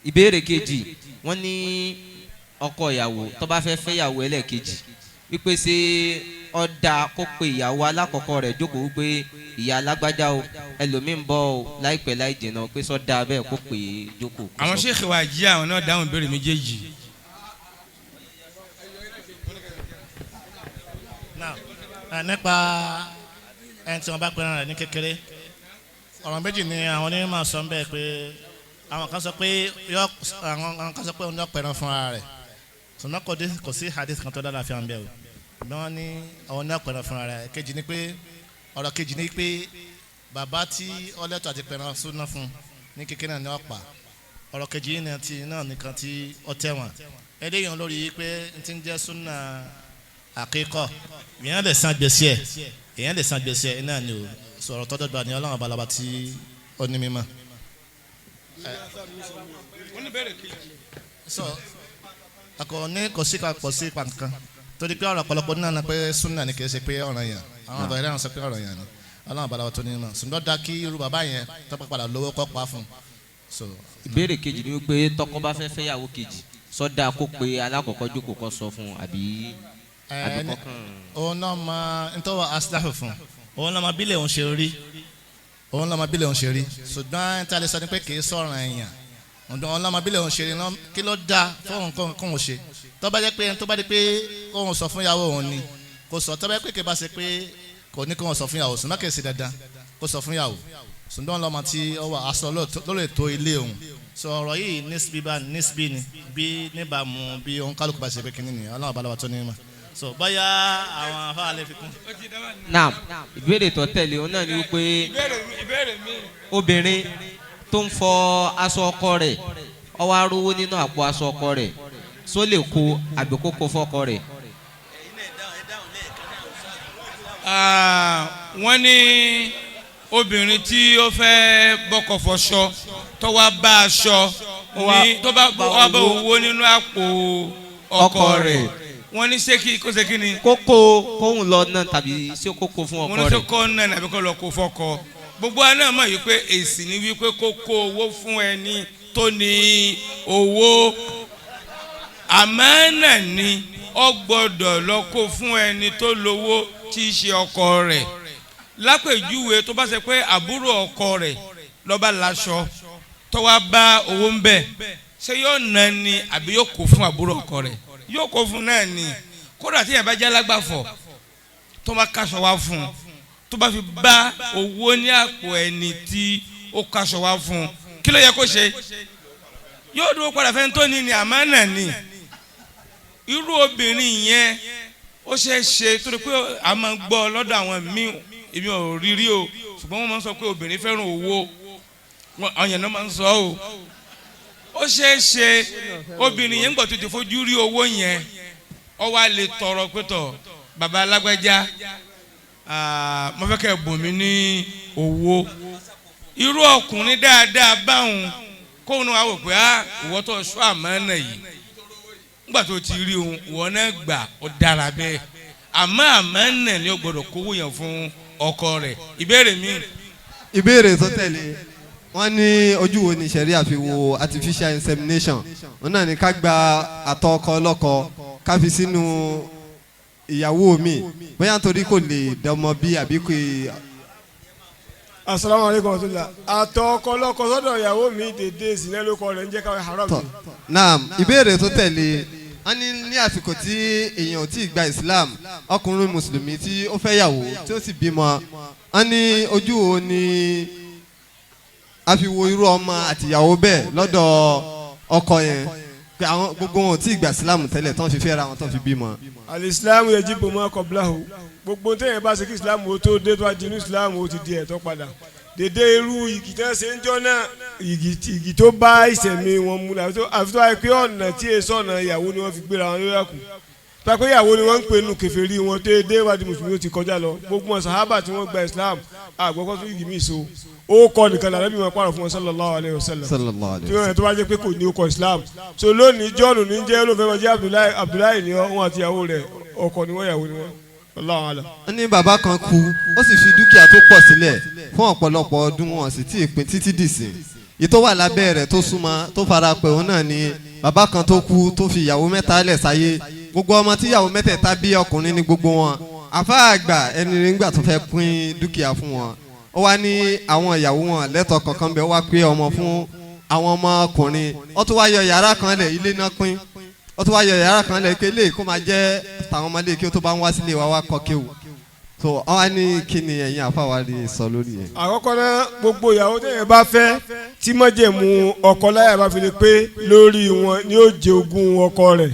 ìbéèrè kejì wọ́n ní ọkọ ìyàwó tó bá fẹ́ fẹ́ ìyàwó ẹlẹ́ẹ̀kejì wípé ṣé ó dáa kó pe ìyàwó alákọ̀ọ́kọ́ rẹ̀ jókòó wípé ìyá alágbájá o ẹlòmíín bọ̀ o láìpẹ́ láì jìnnà pé sọ dáa bẹ́ẹ̀ kó pe jókòó. àwọn Sheikh wa Ajia àwọn náà dáhùn ìbéèrè méjèèjì. nípa ẹni tí wọ́n bá pẹ́ràn rẹ̀ ní kékeré ọ̀rọ̀ méjì ni àwọn onímọ̀ sọ ń bẹ́ẹ̀ pé àwọn kan sọ pé òun yọ pẹ̀ràn fúnra rẹ̀ ṣùgbọ́n kò sí hadith kan tó dára fi hàn bẹ́ẹ̀ o bí wọ́n ní òun yọ pẹ̀ràn fúnra rẹ̀ kejì ni pé ọ̀rọ̀ kejì ni pé bàbá tí ọlẹ́tọ̀ àti pẹ̀ràn súná fún ní kékeré náà ni wọ́n pa ọ̀rọ̀ kejì náà nìkan tí ó tẹ̀wọ̀n eléyìí lórí pé n ti ń jẹ́ súná àkíkọ́ èèyàn lè san gbèsè ẹ̀ náà ni o sọ̀rọ̀ tọ́jọ́ gba ni ọlọ́run abalaba tí ó ní mímọ́. sọ akọni kò sí kankan torí pé ọ̀rọ̀ ọ̀pọ̀lọpọ̀ nínú àná pé súnà ni kì í ṣe pé ọ̀ràn yẹn àwọn ọ̀dọ́ ìlànà sọ pé ọ̀ràn yẹn ni ọlọ́run abalaba tó ní mímọ́ sùndọ́ da kí irú bàbá yẹn tọ́pọ̀ padà lówó kọ́ pa fún un. ìbéèrè kejì ni wípé tọkọ bá fẹ́ fẹ́yàwó kejì sọ́dà kó pe alákọ̀ọ́kọ́ jókòó kó sọ fún un àbí òun náà máa ń tọ́wọ́ asilafu fún òun náà máa bílẹ̀ òun ṣe rí ṣùgbọ́n tí a lè sọ ni pé kì í sọ̀rọ̀ èèyàn òun náà máa bílẹ̀ òun ṣe rí náà kí ló dá fóun kóun ṣe tó bá jẹ́ pé tó bá di pé kóun sọ fún ìyàwó òun ni kò sọ tó bá jẹ́ pé kì í bá ṣe pé kò ní kóun sọ fún ìyàwó ṣùgbọ́n kì í ṣe dandan kó sọ fún ìyàwó ṣùgbọ́n lọ́mọ tí ó wà aṣọ ló lè tó ilé òun sọ ọ̀rọ̀ yìí nísbí ni bí níbàámu bí òun kálukú bá ṣe pé kínní ni ọlọ́run balaba tó ní mọ̀ so báyà àwọn afáàlẹ́ fi kún. naam ìbéèrè tó tẹ̀lé òun náà ni wípé obìnrin tó ń fọ aṣọ ọkọ rẹ̀ ó wá rówó nínú àpò aṣọ ọkọ rẹ̀ só lè kó àbí kó kó fọ́kọ rẹ̀. wọ́n ní obìnrin tí ó fẹ́ bọ́kọ̀ fọṣọ tó wá bá aṣọ ní tó bá owó nínú àpò ọkọ rẹ̀ wọ́n ní ṣé kó ṣe kí ni. kókó kóhùn lọ náà tàbí ṣé kókó fún ọkọ rẹ̀. wọ́n ní ṣé kó náà nàbí kó lọ kó fọ́kọ. gbogbo àná mọ̀ yìí pé èsì ni wípé kó kó owó fún ẹni tó ní owó àmánà ni ó gbọ́dọ̀ lọ kó fún ẹni tó lówó tí í ṣe ọkọ rẹ̀. lápèjúwe tó bá ṣe pé àbúrò ọkọ rẹ̀ ló bá láṣọ tó wá bá owó ń bẹ̀ ṣé yóò ná ni àbí yóò kó fún àbúrò ọkọ rẹ̀ yóò kó fún náà ni kódà tí yẹn bá jẹ́ alágbàfọ̀ tó bá kaṣọ wá fún un tó bá fi bá owó ní àpò ẹni tí ó kaṣọ wá fún un kí ló yẹ kó ṣe yóò dúró padà fẹ́ tó ní àmánà ni irú obìnrin yẹn ó ṣe é ṣe torí pé a máa gbọ́ lọ́dọ̀ àwọn míì èmi ò rírí o ṣùgbọ́n wọ́n máa ń sọ pé obìnrin fẹ́ràn owó àwọn yẹn náà máa ń sọ o ó ṣeé ṣe obìnrin yẹn gbọ́ tó ti fojú rí owó yẹn ó wá lè tọrọ pé tọ bàbá alágbájá mo fẹ́ kẹ́ bùn mí ní owó irú ọkùnrin dáadáa báwọn kóun náà wò pé ìwọ tó sọ àmánà yìí nígbà tó ti rí òun ìwọ náà gbà ó dára bẹ́ẹ̀ àmọ́ àmánà ni ó gbọ́dọ̀ kówó yẹn fún ọkọ rẹ̀ ìbéèrè mi. ìbéèrè tó tẹ̀lé wọ́n ní ojú wo ni ṣẹ̀ríà fi wo artificial insemination wọn náà ní ká gba àtọ̀ ọkọ ọlọ́kọ ká fi sínú ìyàwó mi bóyá nítorí kò lè dọmọ bí àbí kò. asalaamualeykum wa rahmatulah àtọ̀ ọkọ ọlọ́kọ sọ́dọ̀ ìyàwó mi dédé ìsìnlẹ̀ lóko rẹ̀ ń jẹ́ káwé haram ni. naam ìbéèrè tó tẹ̀lé wọ́n ní àsìkò tí èèyàn ò tí ì gba Islam ọkùnrin mùsùlùmí tí ó fẹ́ yàwó tí ó sì bímọ wọ́n ní ojú wo ni a fi wo irú ọmọ àtìyàwó bẹ́ẹ̀ lọ́dọ̀ ọkọ yẹn pé àwọn gbogbo wọn ò tí ì gba Islam tẹ́lẹ̀ tán fi fẹ́ra wọn tán fi bímọ. alisilamu yajibu ma qablahu gbogbo téèyàn bá ṣe kí Islam ó tó dé tó ajínú Islam ó ti di ẹ̀tọ́ padà dédé irú igi tí wọ́n ṣe ń jọ́ náà igi tó bá ìṣẹ̀mí wọn mú la àfi tó wáyé pé ọ̀nà tí èso ọ̀nà ìyàwó ni wọ́n fi gbéra wọn lórí àkù pàpẹ́ ìyàwó ni wọ́n ń pè nù kèfèrí wọn tó dé wádìí mùsùlùmí ó ti kọjá lọ gbogbo wọn sàhábà tí wọ́n gba Islam àgbọ̀kọ́ tó igi mí so ó kọ́ nìkan náà lẹ́bí wọn pààrọ̀ fún wọn sallallahu alayhi wa sallam tí wọ́n tó bá jẹ́ pé kò ní ó kọ́ Islam so lónìí John ní jẹ́ olófẹ́ wọn jẹ́ Abdullahi ni wọn àti ìyàwó rẹ̀ ọkọ ni wọ́n ìyàwó ni wọ́n. wọ́n ní bàbá kan kú ó sì fi dúkìá tó pọ̀ sílẹ̀ fún ọ̀pọ̀lọpọ̀ ọdún wọn sì tí ì pín títí dìsìn ìtò wà lábẹ́ rẹ̀ tó súnmọ́ tó fara pẹ́ òun náà ni bàbá kan tó kú tó fi ìyàwó mẹ́ta lẹ̀ sáyé gbogbo ọmọ tí ìyàwó mẹ́tẹ̀ẹ̀ta bí ọkùnrin ní gbogbo wọn àfáà àgbà ẹni nígbà tó fẹ́ pín dúkìá fún wọn ó wá ní àwọn ìyàwó wọn lẹ́tọ̀ọ́ kankan bẹ́ẹ̀ wá pé ọmọ fún àwọn ọmọkùnrin ó tún wá yọ yàrá kan lẹ̀ ilé náà pín ó tún wá yọ yàrá kan lẹ̀ kéle kó máa jẹ́ tàwọn ọmọdé kí ó tó bá ń wá sílé wa wá kọ́ kéwù so wọ́n á ní kí ni ẹ̀yin àfáwárí sọ lórí yẹn. àkọ́kọ́ náà gbogbo ìyàwó téèyàn bá fẹ́ tí májẹ̀mú ọkọ láyà bá fi lè pé lórí wọn ni ó jẹ ogún ọkọ rẹ̀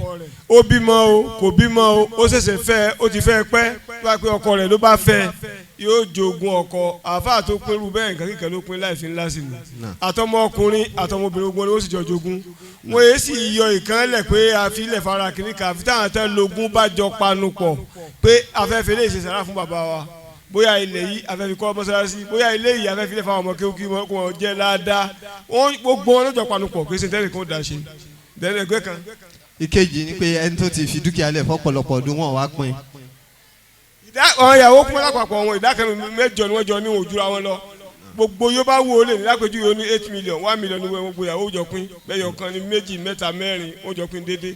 ó bímọ o kò bímọ o ó ṣẹ̀ṣẹ̀ fẹ́ ó ti fẹ́ pẹ́ bá pé ọkọ rẹ̀ ló bá fẹ́ yóò jogún ọkọ àáfàá tó pẹ́rù bẹ́ẹ̀ nǹkan kíkẹ́ ló pín láìfi ńlá sí ni àtọmọ ọkùnrin àtọmọ obìnrin ogun ni ó sì jọ jogún wọn èé sì yọ ìkànnlẹ̀ pé àfilẹ̀ fara kìíní kan àfi táwọn tẹ́ lógún bá jọ panu pọ̀ pé afẹ́fẹ́ lè ṣe sàrà fún bàbá wa bóyá ilẹ̀ yìí afẹ́fẹ́ kọ́ mọ́sálásí bóyá ilé yìí afẹ́fẹ́ lè fáwọn ọmọ kéwú wọn jẹ́ ládàá gbogbo wọn ló jọ panu pọ̀ pé ṣe tẹ́lẹ̀ kan dà ṣe dẹ́rẹ́ ẹgbẹ́ kan. ìkejì ni pé ẹni tó ti fi dúkìá lẹ̀ fọ́pọ̀lọpọ̀ ọdún wọn wá pín àwọn ìyàwó kún lápapọ̀ wọn ìdákanu mẹ́jọ ni wọ́n jọ ní òjúra wọn lọ gbogbo yóò bá wo lè ní lápẹjù yóò ní 8 million 1 million ní gbogbo ìyàwó jọ pín bẹ́ẹ̀ kan ní 2 3 4 wọ́n jọ pín déédéé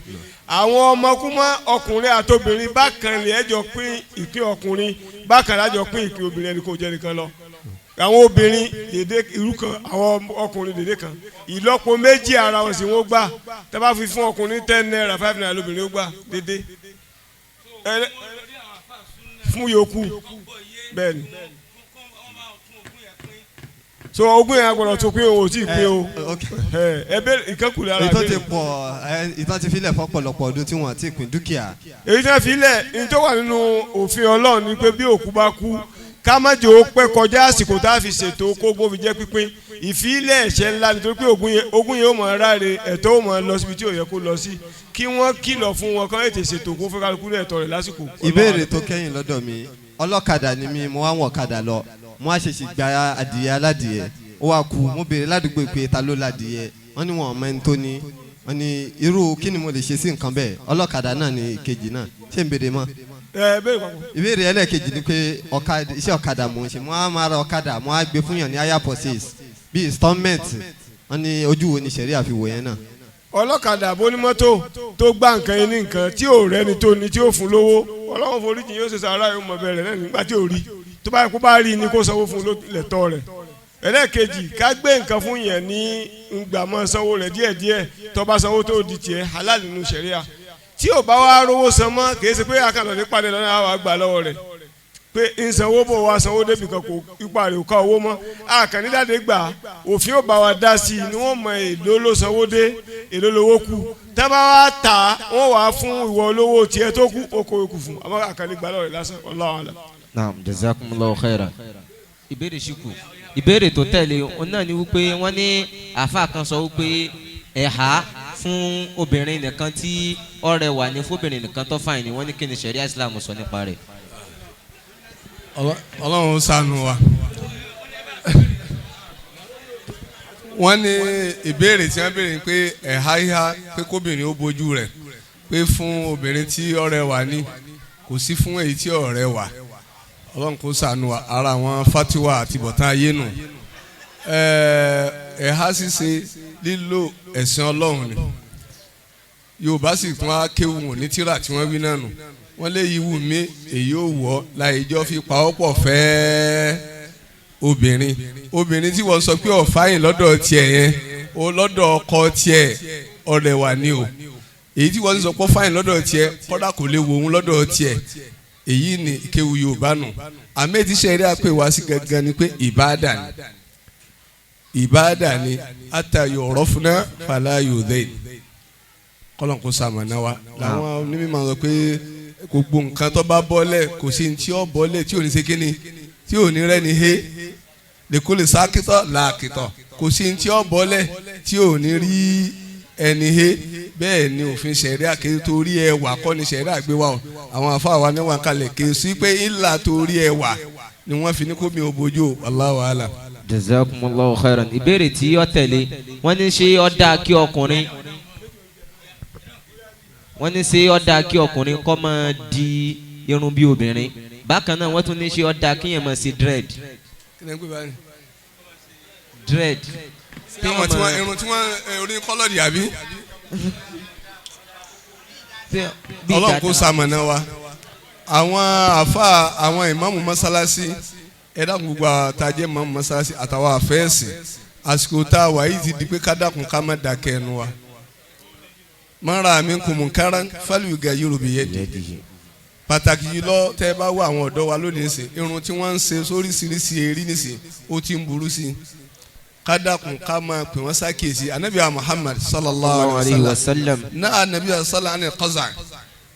àwọn ọmọkúmọ́ ọkùnrin àtobìnrin bákan lè ẹjọ pín ìpín ọkùnrin bákan lájọ pín ìpín obìnrin ẹni kò jẹ́ nìkan lọ àwọn obìnrin dédé irú kan àwọn ọkùnrin dédé kan ìlọ́po méjì ara wọn sì wọ́n gbà tẹ́ bá fi fún ọkùnrin 10 naira 5 naira lóbìnrin ó gbà dédé fún yòókù bẹ́ẹ̀ ni so ogún yẹn agbọ́dọ̀ tó pín o tí ì pín o ẹbẹ ìkẹkùlẹ ara ìtọ́ ti pọ̀ ìtọ́ ti filẹ̀ fọ́pọ̀lọpọ̀ ọdún tí wọ́n ti pín dúkìá. èyí tí wọ́n filẹ̀ ní tó wà nínú òfin Ọlọ́run ni pé bí òkú bá kú ká má jẹ́ ó pẹ́ kọjá àsìkò tá a fi ṣètò kógbó fi jẹ́ pípín ìfilẹ̀ ẹ̀ṣẹ̀ ńlá nítorí pé ogún yẹn ó mọ̀ ráre ẹ̀tọ́ ó mọ̀ lọ síbi tí ò yẹ kó lọ sí kí wọ́n kìlọ̀ fún wọn kán ètè ṣètò kó fẹ́ kálukú ẹ̀tọ́ rẹ̀ lásìkò. ìbéèrè tó kẹ́yìn lọ́dọ̀ mi ọlọ́kadà ni mi mo wá wọn ọ̀kadà lọ mo wá ṣèṣì gba adìyẹ aládìyẹ ó wá kú mo béèrè ládùúgbò pé ta ló ládìyẹ wọ́n ní wọn ọmọ ẹni tó ní wọ́n ní irú kí ni mo lè ṣe sí nǹkan bẹ́ẹ̀ ọlọ́kadà náà ní ìkejì náà ṣé n béèrè mọ́. ìbéèrè ẹlẹ́ẹ̀kejì ni pé iṣẹ́ ọ̀kadà mò ń ṣe mo á máa ra ọ̀kadà mo á gbé fún yàn ní higher purchase bíi installment wọ́n ní ojú wo ni sẹ̀rí àfiwò yẹn náà. ọlọ́kadà bónímọ́tò tó gbá nǹkan yín ní nǹkan tí ò rẹ́ni tó ní tí ò fún lówó ọlọ́run foríjì yóò ṣe sàárà yóò mọ̀ bẹ̀rẹ̀ náà nígbà tí ò rí tó bá yẹ kó bá rí ni kó sanwó fún lẹ́tọ́ rẹ̀ ẹlẹ́ẹ̀kejì ká gbé nǹkan fún yẹn ní gbàmọ́ sanwó rẹ̀ díẹ̀díẹ̀ tó bá sanwó tó di tiẹ̀ halal nínú ṣẹ̀ríà tí ò bá wá rówó san mọ́ kì í ṣe pé akànnà ní padà lọ́nà àwọn àgbà lọ́wọ́ rẹ̀ pé ìsanwó bò wá sanwó débi kan kò ipa rẹ̀ ò ká owó mọ́ àkànnídàdé gbà òfin ò bá wa dá sí i ni wọ́n mọ èlò ló sanwó dé èlò lówó kù tá bá wá tà wọ́n wá fún ìwọ olówó tiẹ̀ tó kù oko ikú fún àmọ́ àkànnígbà lọ́wọ́ rẹ̀ lásán Allahu a'lam. naam jazakumullahu khairan. ìbéèrè ṣíkù ìbéèrè tó tẹ̀lé òun náà ni wípé wọ́n ní àáfàá kan sọ wípé ẹ̀há fún obìnrin nìkan tí ó rẹwà ní fóbìnrin nìkan tó fàìn ni wọ́n ní kí ni ṣẹ̀ríà Islam sọ nípa rẹ̀. Ọlọ́run ṣàánú wa wọ́n ní ìbéèrè tí wọ́n béèrè pé ẹ̀há híhá pé kóbìnrin ó bójú rẹ̀ pé fún obìnrin tí ó rẹwà ní kò sí fún èyí tí ó rẹwà Ọlọ́run kó ṣàánú wa ara àwọn fatiwa àti bọ̀tán ayé nù ẹ̀há ṣíṣe lílo ẹ̀sìn ọlọ́run ni yorùbá sì tún á kéwù wọn ní tíra tí wọ́n wí náà nù wọ́n lé yìí wù mí èyí ò wọ́ láìjọ́ fi pawọ́pọ̀ fẹ́ obìnrin tí wọ́n sọ pé ọ̀fáyìn lọ́dọ̀ tiẹ̀ yẹn o lọ́dọ̀ ọkọ tiẹ̀ ọ̀rẹ́ wà ní o èyí tí wọ́n sọ pé fáyìn lọ́dọ̀ tiẹ̀ kọ́dà kò lè wò ó lọ́dọ̀ tiẹ̀ èyí ni kéwù yorùbá nù àmì tí sẹ́rí àpè wá sí gangan ni pé ìbáàdà ni àtàyò ọ̀rọ̀ fúnná fàlàyò dẹ́yìn kọ́lọ́n kó sàmọ̀nà wa làwọn onímọ̀ sọ pé gbogbo nǹkan tó bá bọ́lẹ̀ kò sí ní tí ó bọ́lẹ̀ tí ò ní ṣe kíni tí ò ní rẹ́ni he lèkó lè sákìtọ̀ làkìtọ̀ kò sí ní tí ó bọ́lẹ̀ tí ò ní rí ẹni he bẹ́ẹ̀ ni òfin ṣẹ̀rí àkéde torí ẹwà kọ́ ni ṣẹ̀rí àgbéwà o àwọn afáà wa níwọ̀n kalẹ̀ kè sí pé ìlà torí ẹwà ni wọ́n fi ní kó mi ò bójú Allahu a'lam. jazakumullahu khairan. ìbéèrè tí ó tẹ̀lé wọ́n ní ṣé ó dáa kí ọkùnrin kó máa di irun bí obìnrin bákan náà wọ́n tún ní ṣé ó dáa kí yẹn máa ṣe dread. àwọn tí wọ́n irun tí wọ́n orí kọ́lọ́dì àbí ọlọ́run kó ṣamọ̀nà wa àwọn àfa àwọn ìmáàmù mọ́sálásí ẹ̀dá gbogbo àtàjẹ́ ìmáàmù mọ́sálásí àtàwọn àfẹ́ẹ̀sì àsìkò tá a wà yìí ti di pé kádàkùn ká má dàkẹ́ ẹnu wa mọ́ra mi kò mú kára fálùgà yorùbá yẹn di pàtàkì yìí lọ tẹ́ bá wọ àwọn ọ̀dọ́ wa lónìí sìn irun tí wọ́n ń ṣe sóríṣiríṣi èrí nìsín ó ti ń burú sí i kádàkùn ká máa pè wọ́n sákèsí anabi Muhammad sallallahu alayhi wa sallam náà anabi sallallahu alayhi wa sallam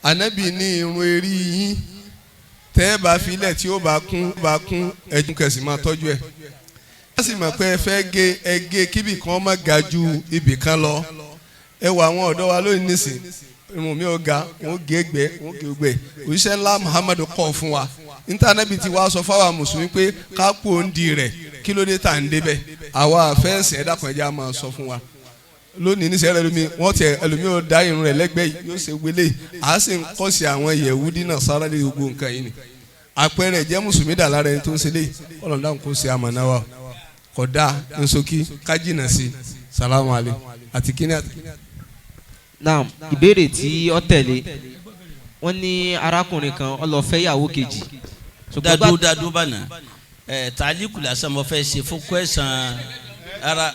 anabi ní irun èrí yín tẹ́ bá filẹ̀ tí ó bá kún ẹ̀jú kẹsì máa tọ́jú ẹ̀ wọ́n sì mọ̀ pé ẹ fẹ́ gé ẹgé kíbì kan má ga ju ibì kan lọ ẹ wọ àwọn ọ̀dọ́ wa lónìí nísìn irun mi ò ga wọ́n gé gbẹ wọ́n gé gbẹ òṣìṣẹ́ ńlá Muhammadu kọ́ fún wa intanẹ́ẹ̀tì ti wá sọ fáwọn mùsùlùmí pé kápò ń di rẹ̀ kí ló dé tà ń débẹ̀ àwa àfẹ́ǹsì ẹ̀dá kan ẹja máa sọ fún wa lónìí níṣẹ́ ẹlòmí wọ́n tẹ ẹlòmí ò dá irun rẹ̀ lẹ́gbẹ̀ẹ́ yìí yóò ṣe wọlé à sì ń kọ́ sí àwọn Yẹhudi náà sára lé gbogbo nǹkan yìí ni àpẹẹrẹ jẹ́ mùsùlùmí dà lára ẹni tó ń ṣe lé ọlọ́dà kò sí àmàna wa kódà nsoki kájínà sí salamu alẹ́ àti kíní àti kíní. naam ìbéèrè tí ó tẹ̀lé wọ́n ní arákùnrin kan ó lọ fẹ́ ìyàwó kejì. dadu bana tàlíkù lásán mo fẹ́ ṣe fún kwẹ́sàn ara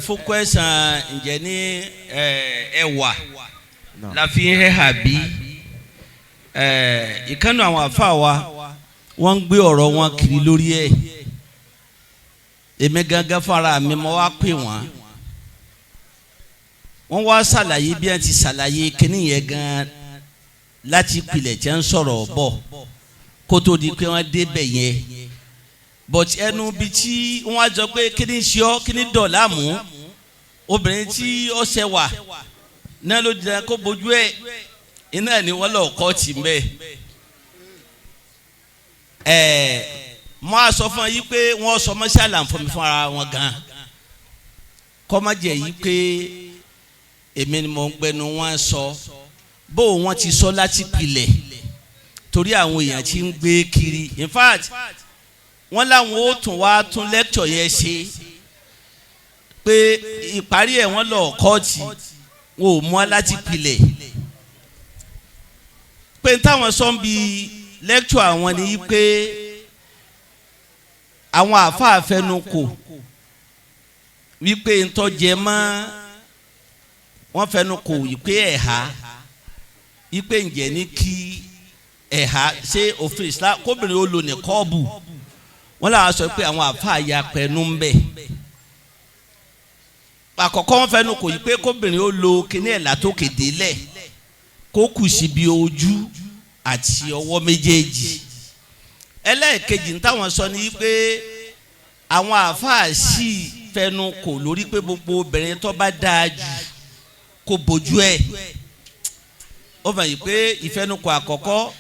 fún kwẹ́sàn ǹjẹ́ ní ẹwà la fi ń hẹ́hà bí ìkànnì àwọn àfa wa wọ́n ń gbé ọ̀rọ̀ wọn kiri lórí ẹ̀ èmi gángan fara mi mo wá pè wọ́n wá ṣàlàyé bí wọ́n ti ṣàlàyé kíní yẹn gan láti pilẹ̀ tí wọ́n ń sọ̀rọ̀ bọ̀ kó tó di pé wọ́n débẹ̀ yẹn but ẹnu bí tí wọ́n á jọ pé kíní ṣe ọ́ kíní dọ̀là mú obìnrin tí ó ṣe wà náà ló di kó bójú ẹ̀ iná ni wọ́n lọ kọ́ tì mẹ́ mo á sọ fún yí pé wọ́n sọ mọ́ sí àlàǹfọ̀ mi fún ara wọn gan kọ́ má jẹ́ yí pé èmi ni mo ń gbẹnu wọn sọ bó wọn ti sọ láti pilẹ̀ torí àwọn èèyàn tí ń gbé kiri in fact wọ́n láwọn ó tún wá tún lecture yẹn ṣe pé ìparí ẹ̀ wọ́n lọ kọ́ọ̀tì wọn ò mú láti pilẹ̀ pé táwọn sọ ń bi lecture àwọn ni pé àwọn àáfàá fẹnu kò wípé ntọ́jẹ mọ́ wọ́n fẹnu kò wípé ẹ̀há wípé ǹjẹ́ ní kí ẹ̀há ṣé òfin Islam kóbìnrin ó lò ní kọ́ọ̀bù wọ́n làwọn sọ pé àwọn àáfàá ya pẹ̀lú ń bẹ̀ àkọ́kọ́ wọ́n fẹnu kò wípé kóbìnrin ó lo kíní ẹ̀ látòkè délẹ̀ kó kù síbi ojú àti ọwọ́ méjèèjì ẹlẹ́ẹ̀kejì ní táwọn sọ ni pé àwọn àáfàá sì fẹnu kò lórí pé gbogbo obìnrin tó bá dáa jù kó bójú ẹ̀ ó fẹ́ yìí pé ìfẹnukò àkọ́kọ́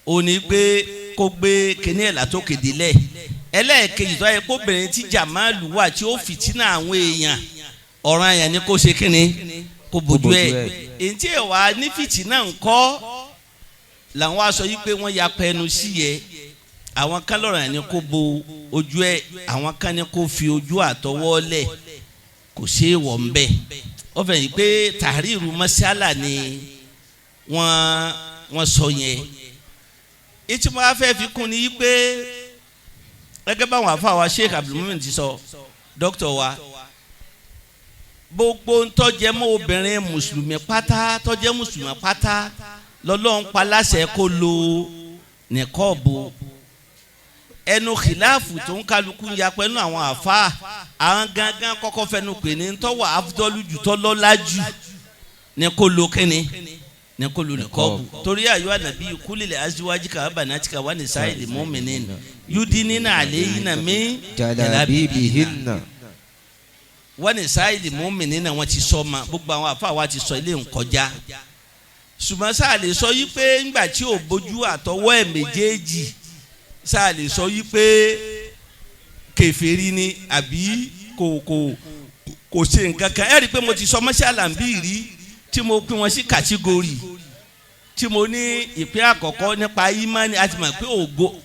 ò ní pé kó gbé kíní ẹ̀ látòkè délẹ̀ ẹlẹ́ẹ̀kejì tó yẹ kó obìnrin tí jàmáàlù wà tí ó fìtínà àwọn èèyàn ọ̀ràn yẹn ni kó ṣe kíni kó bójú ẹ̀ èyí tí ẹ̀ wá ní fìtínà ńkọ́ làwọn aṣọ yìí pé wọ́n ya pẹnu sí yẹ àwọn kan lọ́rọ̀ yẹn ni kó bo ojú ẹ̀ àwọn kan ni kó fi ojú àtọwọ́ lẹ̀ kò ṣe é wọ̀ ń bẹ̀ ó fẹ́ yìí pé tàríìrù mọ́sálà ni wọ́n sọ yẹn ètí mo wá fẹ́ fi kún ni pé gẹ́gẹ́ báwọn àfa wa Sheikh Abdul Mu'min ti sọ dókítà wa gbogbo ntọ́jẹ́ mọ́ obìnrin mùsùlùmí pátá tọ́jẹ́ mùsùlùmí pátá lọ́lọ́run pa láṣẹ kó lo nìkọ́ọ̀bù ẹnu kìláàfù tó ń kálukú ya pẹ̀lú àwọn àfa àwọn gangan kọ́kọ́ fẹnu pè ní tọ́wọ́ afdọ́lù jù tọ́lọ́lá jù ní kó lo kíni ní kó lo nìkọ́ọ̀bù torí àyọ̀ ànàbí kúlìlẹ̀ aṣíwájú banatika wà ní sáyẹ̀lì mọ́mìnín yudinina alayhinna min jalabibihinna wọ́n ní sáyẹ̀lì mọ́mìnín náà wọ́n ti sọ ma gbogbo àwọn àfa wa ti sọ ilé nkọjá ṣùgbọ́n sáà lè sọ yí pé ńgbà tí ò bójú àtọwọ́ ẹ̀ méjèèjì sáà lè sọ yí pé kèfèrí ni àbí kò ṣe nǹkan kan ẹ rí i pé mo ti sọ mọ́ṣálà ń bí rí tí mo pín wọn sí kàtígórì tí mo ní ìpín àkọ́kọ́ nípa ìmánì àti mọ̀ pé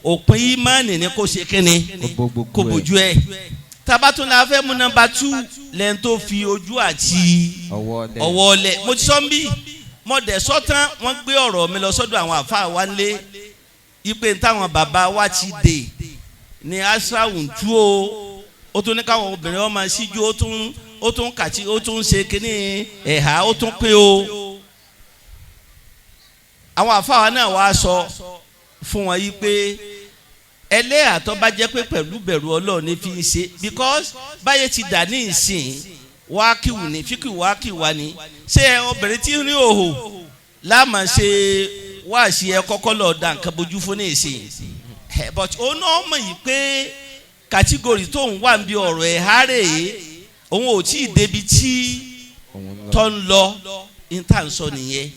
òpin ìmánì ni kò ṣe kíni kò bójú ẹ̀ tabatun la fẹ́ mú nọ́mbà 2 lẹ́yìn tó fi ojú àti ọwọ́ lẹ̀ mo ti sọ ń bí mo dẹ̀ sọ́tàn wọ́n gbé ọ̀rọ̀ mi lọ sọ́dọ̀ àwọn àfa wa nílé ipe táwọn bàbá wa ti dè ní asrawun tú ó tún ní káwọn obìnrin wọn máa ṣíjú ó tún kàtí ó tún ṣe kínní ẹ̀há ó tún pé o àwọn àfa wa náà wá sọ fún wọn yìí pé ẹlẹ́yà tó bá jẹ́ pé pẹ̀lú bẹ̀rù Ọlọ́run ní fi ń ṣe because báyé ti dà ní ìsìn wákìwù ní fíkì wákìwà ní ṣé obìnrin tí ń rí òhò láàmà ṣe wáàṣì ẹ kọ́kọ́ lọ da nǹkan bójú fún ní ìsìn but ó náà mọ̀ yìí pé kàtígórì tó ń wà ń bí ọ̀rọ̀ ẹ̀ hárẹ̀ òun ò tí ì débi tí tó ń lọ níta ń sọ nìyẹn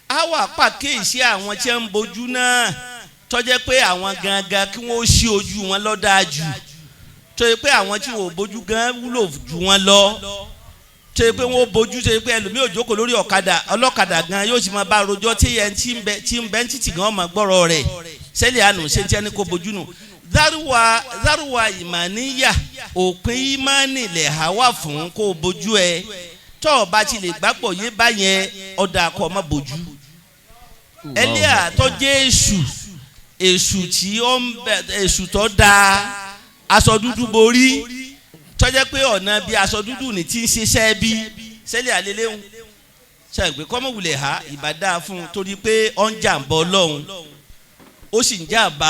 á wà pàkíyèsí àwọn tí ń bójú náà tó jẹ́ pé àwọn gangan kí wọ́n ṣí ojú wọn lọ dáa jù tó yẹ pé àwọn tí wọ́n bójú gan wúlò jù wọn lọ tó yẹ pé wọ́n bójú tó yẹ pé ẹlòmíì ò jókòó lórí ọlọ́kadà gan yóò sì máa bá rojọ́ tí yẹn tí ń bẹ́ ń títì gan ọmọ gbọ́rọ̀ rẹ̀ sẹ́lẹ̀ àánú ṣe ń tẹ́ ní kó bójú nù záruwa ìmàníyà òpin ìmánì lẹ̀ hà wà fún kó bójú ẹ tó o bá ti lè gbàgbọ́ yé báyẹn ọ̀dà kọ́ ọmọ bójú ẹlẹ́yà tó jẹ́ èṣù tí ó ń bẹ èṣù tó dáa aṣọ dúdú borí tọ́jẹ́ pé ọ̀nà bí aṣọ dúdú ní ti ń ṣiṣẹ́ bí sẹ́lẹ̀ àlélẹ́hùn ṣàgbé kọ́mọ̀wulẹ̀ ha ìbàdà fún un torí pé ó ń jàǹbá Ọlọ́run ó sì ń jàǹbá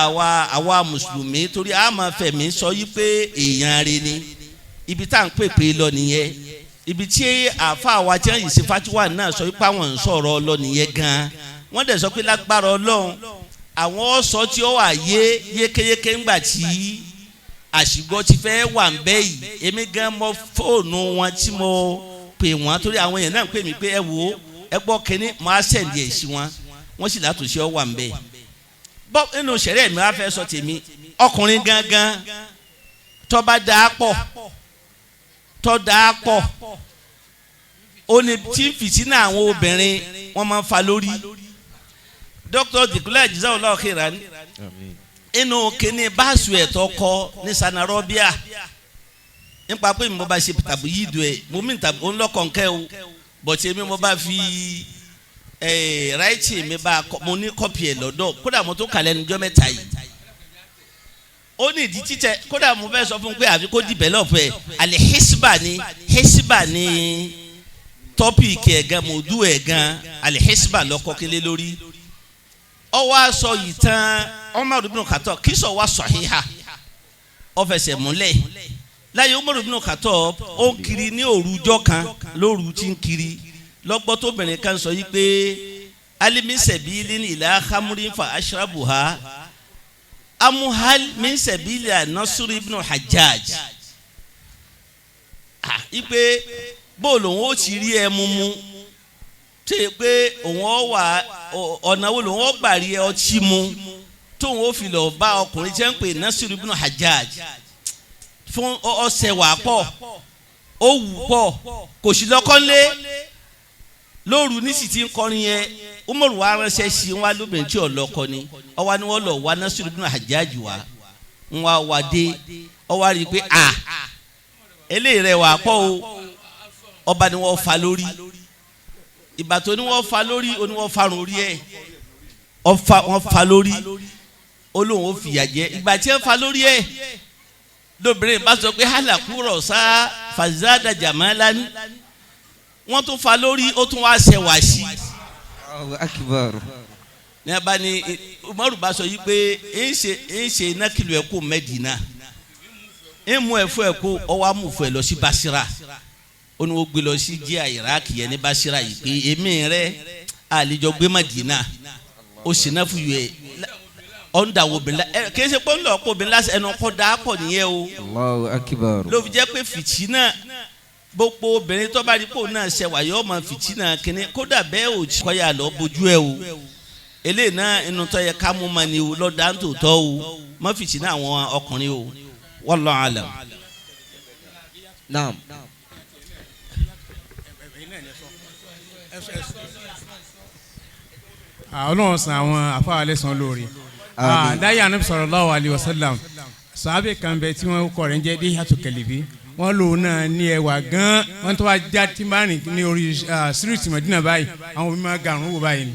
àwa mùsùlùmí torí a máa fẹ̀mí sọ yí pé èèyàn rẹ ni ibi tá à ń pèpè lọ nìyẹn ibi tí àáfàá wa tí wọ́n yìí ṣe fatiwa náà sọ wípé àwọn ń sọ̀rọ̀ lọ nìyẹn gan-an wọ́n dẹ̀ sọ pé lágbára Ọlọ́run àwọn ọ̀sọ́ tí ó wà yékéyéké ńgbà tí àṣìgbọ́ ti fẹ́ wà ń bẹ́ yìí èmi gan mọ fóònù wọn tí mo pè wọ́n torí àwọn èèyàn náà ń pè mí pé ẹ wò ó ẹ gbọ́ kínní mo á sẹ̀ǹdì ẹ̀ sí wọn wọ́n sì látòṣe ọ wà ń bẹ́ bọ́ nínú ìṣẹ̀lẹ̀ mi wá fẹ́ sọ tèmi ọkùnrin gangan tó bá dáa pọ̀ ó ní tí fìtínà àwọn obìnrin wọ́n máa ń fa lórí Dr. Dhikrullah Shafi inú kíní báàsù ẹ̀tọ́ kọ ní sanarọ́bíà nípa pé mo bá ṣe tàbí yìí dùn ẹ̀ mo mí tàbí ó ń lọ́kọ̀ nkẹ́ o bọ̀tí èmi mo bá fi ráìtì mi bá mo ní kọ́pì ẹ̀ lọ́dọ̀ kódà mo tó kàlẹ́ níjọ́ mẹ́ta yìí ó ní ìdí títẹ kódà mo fẹ́ sọ fún pé àfi kó develop ẹ̀ àlẹ́ hẹ́síbà ní tọ́pìkì ẹ̀ gan mo dú ẹ̀ gan àlẹ́ hẹ́síbà lọ́kọ́ kélé lórí ọwọ́ aṣọ yìí tán Umar ibn Khattab kí sọ wá sọ̀híhà ọ̀fẹsẹ̀ múlẹ̀ láyé Umar ibn Khattab ó ń kiri ní òrùjọ́ kan lóru tí ń kiri lọ́gbọ́ tóbìnrin kan sọ yìí pé alimisẹ̀bílì ìlà hamurin fa ashrabuha amuhal misẹ̀bílì Nasr ibn Hajjaj ipe bóòlù òun ó ti rí ẹ mumu tí pé òun ó wà ọ̀nà wo lòun ó gbà rí ẹ ọtí mu tóun ó fi lọ bá ọkùnrin tí wọ́n ń pè Nasr ibn Hajjaj fún ọ̀sẹ̀ wà pọ̀ ó wù pọ̀ kò sí lọ́kọ́lé lóru nísì tí ń kọrin yẹn Umaru wa ránṣẹ́ sí wọn lóbìnrin tí ọlọ́kọ ni ọwọ́ ni wọ́n lọ wá Nasiru ibn Hajjaj wa ń wá dé ọwọ́ rí i pé eléyìí rẹ̀ wà pọ̀ o ọba ni wọ́n fa lórí ìgbà tó ni wọ́n fa lórí ó ní wọ́n farun orí ẹ̀ wọ́n fa lórí olóhùn ó fìyà jẹ ìgbà tí wọ́n fa lórí ẹ̀ lóbìnrin bá sọ pé hàlàkúrọ̀ sá fàzádà jàmálání wọ́n tún fa lórí ó tún wá ṣẹ̀wà sí i. ní a bá ní Umaru bá sọ yìí pé ń ṣe iná kìlọ̀ ẹ̀ kó Mẹ́dínà ń mú ẹ̀fọ́ ẹ̀ kó ọwọ́ amúfọ́ ẹ̀ lọ sí Basira ó ní wọ́n gbé lọ sí jíà Iraq yẹn ní Basira yìí pé èmi rẹ̀ àlejò gbé Mẹ́dínà ó sì náà fún yẹ ọ̀ndà wo bìnrin la kì í ṣe pé ń lọ kó bìnrin lásìkò ẹnu kọ́ da pọ̀ nìyẹn o. Allahu Akbar. ló fi jẹ́ pé fìtínà gbogbo obìnrin tó bá rí pò náà ṣe wà yóò máa fìtínà kínní kódà bẹ́ẹ̀ ò jí kọ́yà lọ bójú ẹ o eléyìí náà inú tó yẹ ká mú ma ni o lọ́dà ń tòótọ́ o má fìtínà àwọn ọkùnrin o wallahu alam. Naam. Ọlọ́run san àwọn afáwalẹ̀ san lórí. Dáyé Ànábì sallallahu alaihi wasallam sàábẹ̀ kan bẹ tí wọ́n kọ̀ rẹ̀ ń jẹ́ Dihatu Kalibi wọ́n lò náà ní ẹwà gan wọ́n tó wá já tí bá rìn ní orí síríìtì Mẹ́dínà báyìí àwọn omi máa garun wò báyìí ni